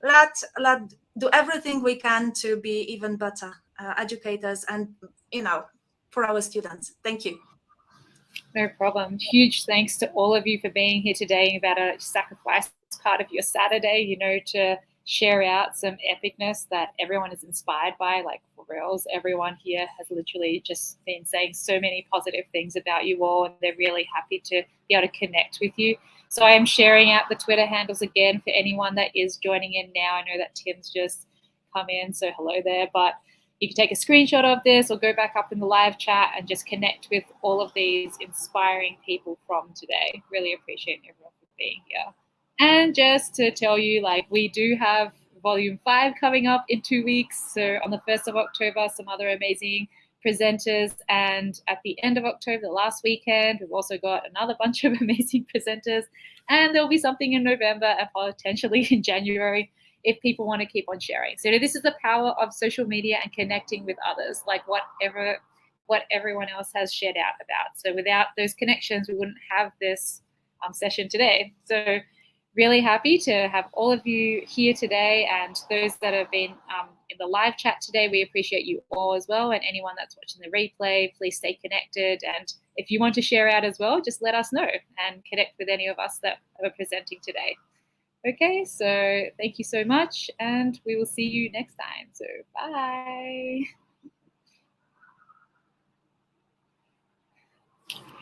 let's do everything we can to be even better educators and, for our students. Thank you. No problem. Huge thanks to all of you for being here today. You've had to sacrifice part of your Saturday, to share out some epicness that everyone is inspired by, like for reals. Everyone here has literally just been saying so many positive things about you all, and they're really happy to be able to connect with you. So I am sharing out the Twitter handles again for anyone that is joining in now. I know that Tim's just come in, so hello there. But you can take a screenshot of this or go back up in the live chat and just connect with all of these inspiring people from today. Really appreciate everyone for being here. And just to tell you, we do have Volume 5 coming up in 2 weeks. So on the 1st of October, some other amazing presenters. And at the end of October, the last weekend, we've also got another bunch of amazing presenters. And there'll be something in November and potentially in January if people want to keep on sharing. So this is the power of social media and connecting with others, like what everyone else has shared out about. So without those connections, we wouldn't have this session today. So really happy to have all of you here today, and those that have been in the live chat today, we appreciate you all as well. And anyone that's watching the replay, please stay connected. And if you want to share out as well, just let us know and connect with any of us that are presenting today. Okay, so thank you so much, and we will see you next time. So bye.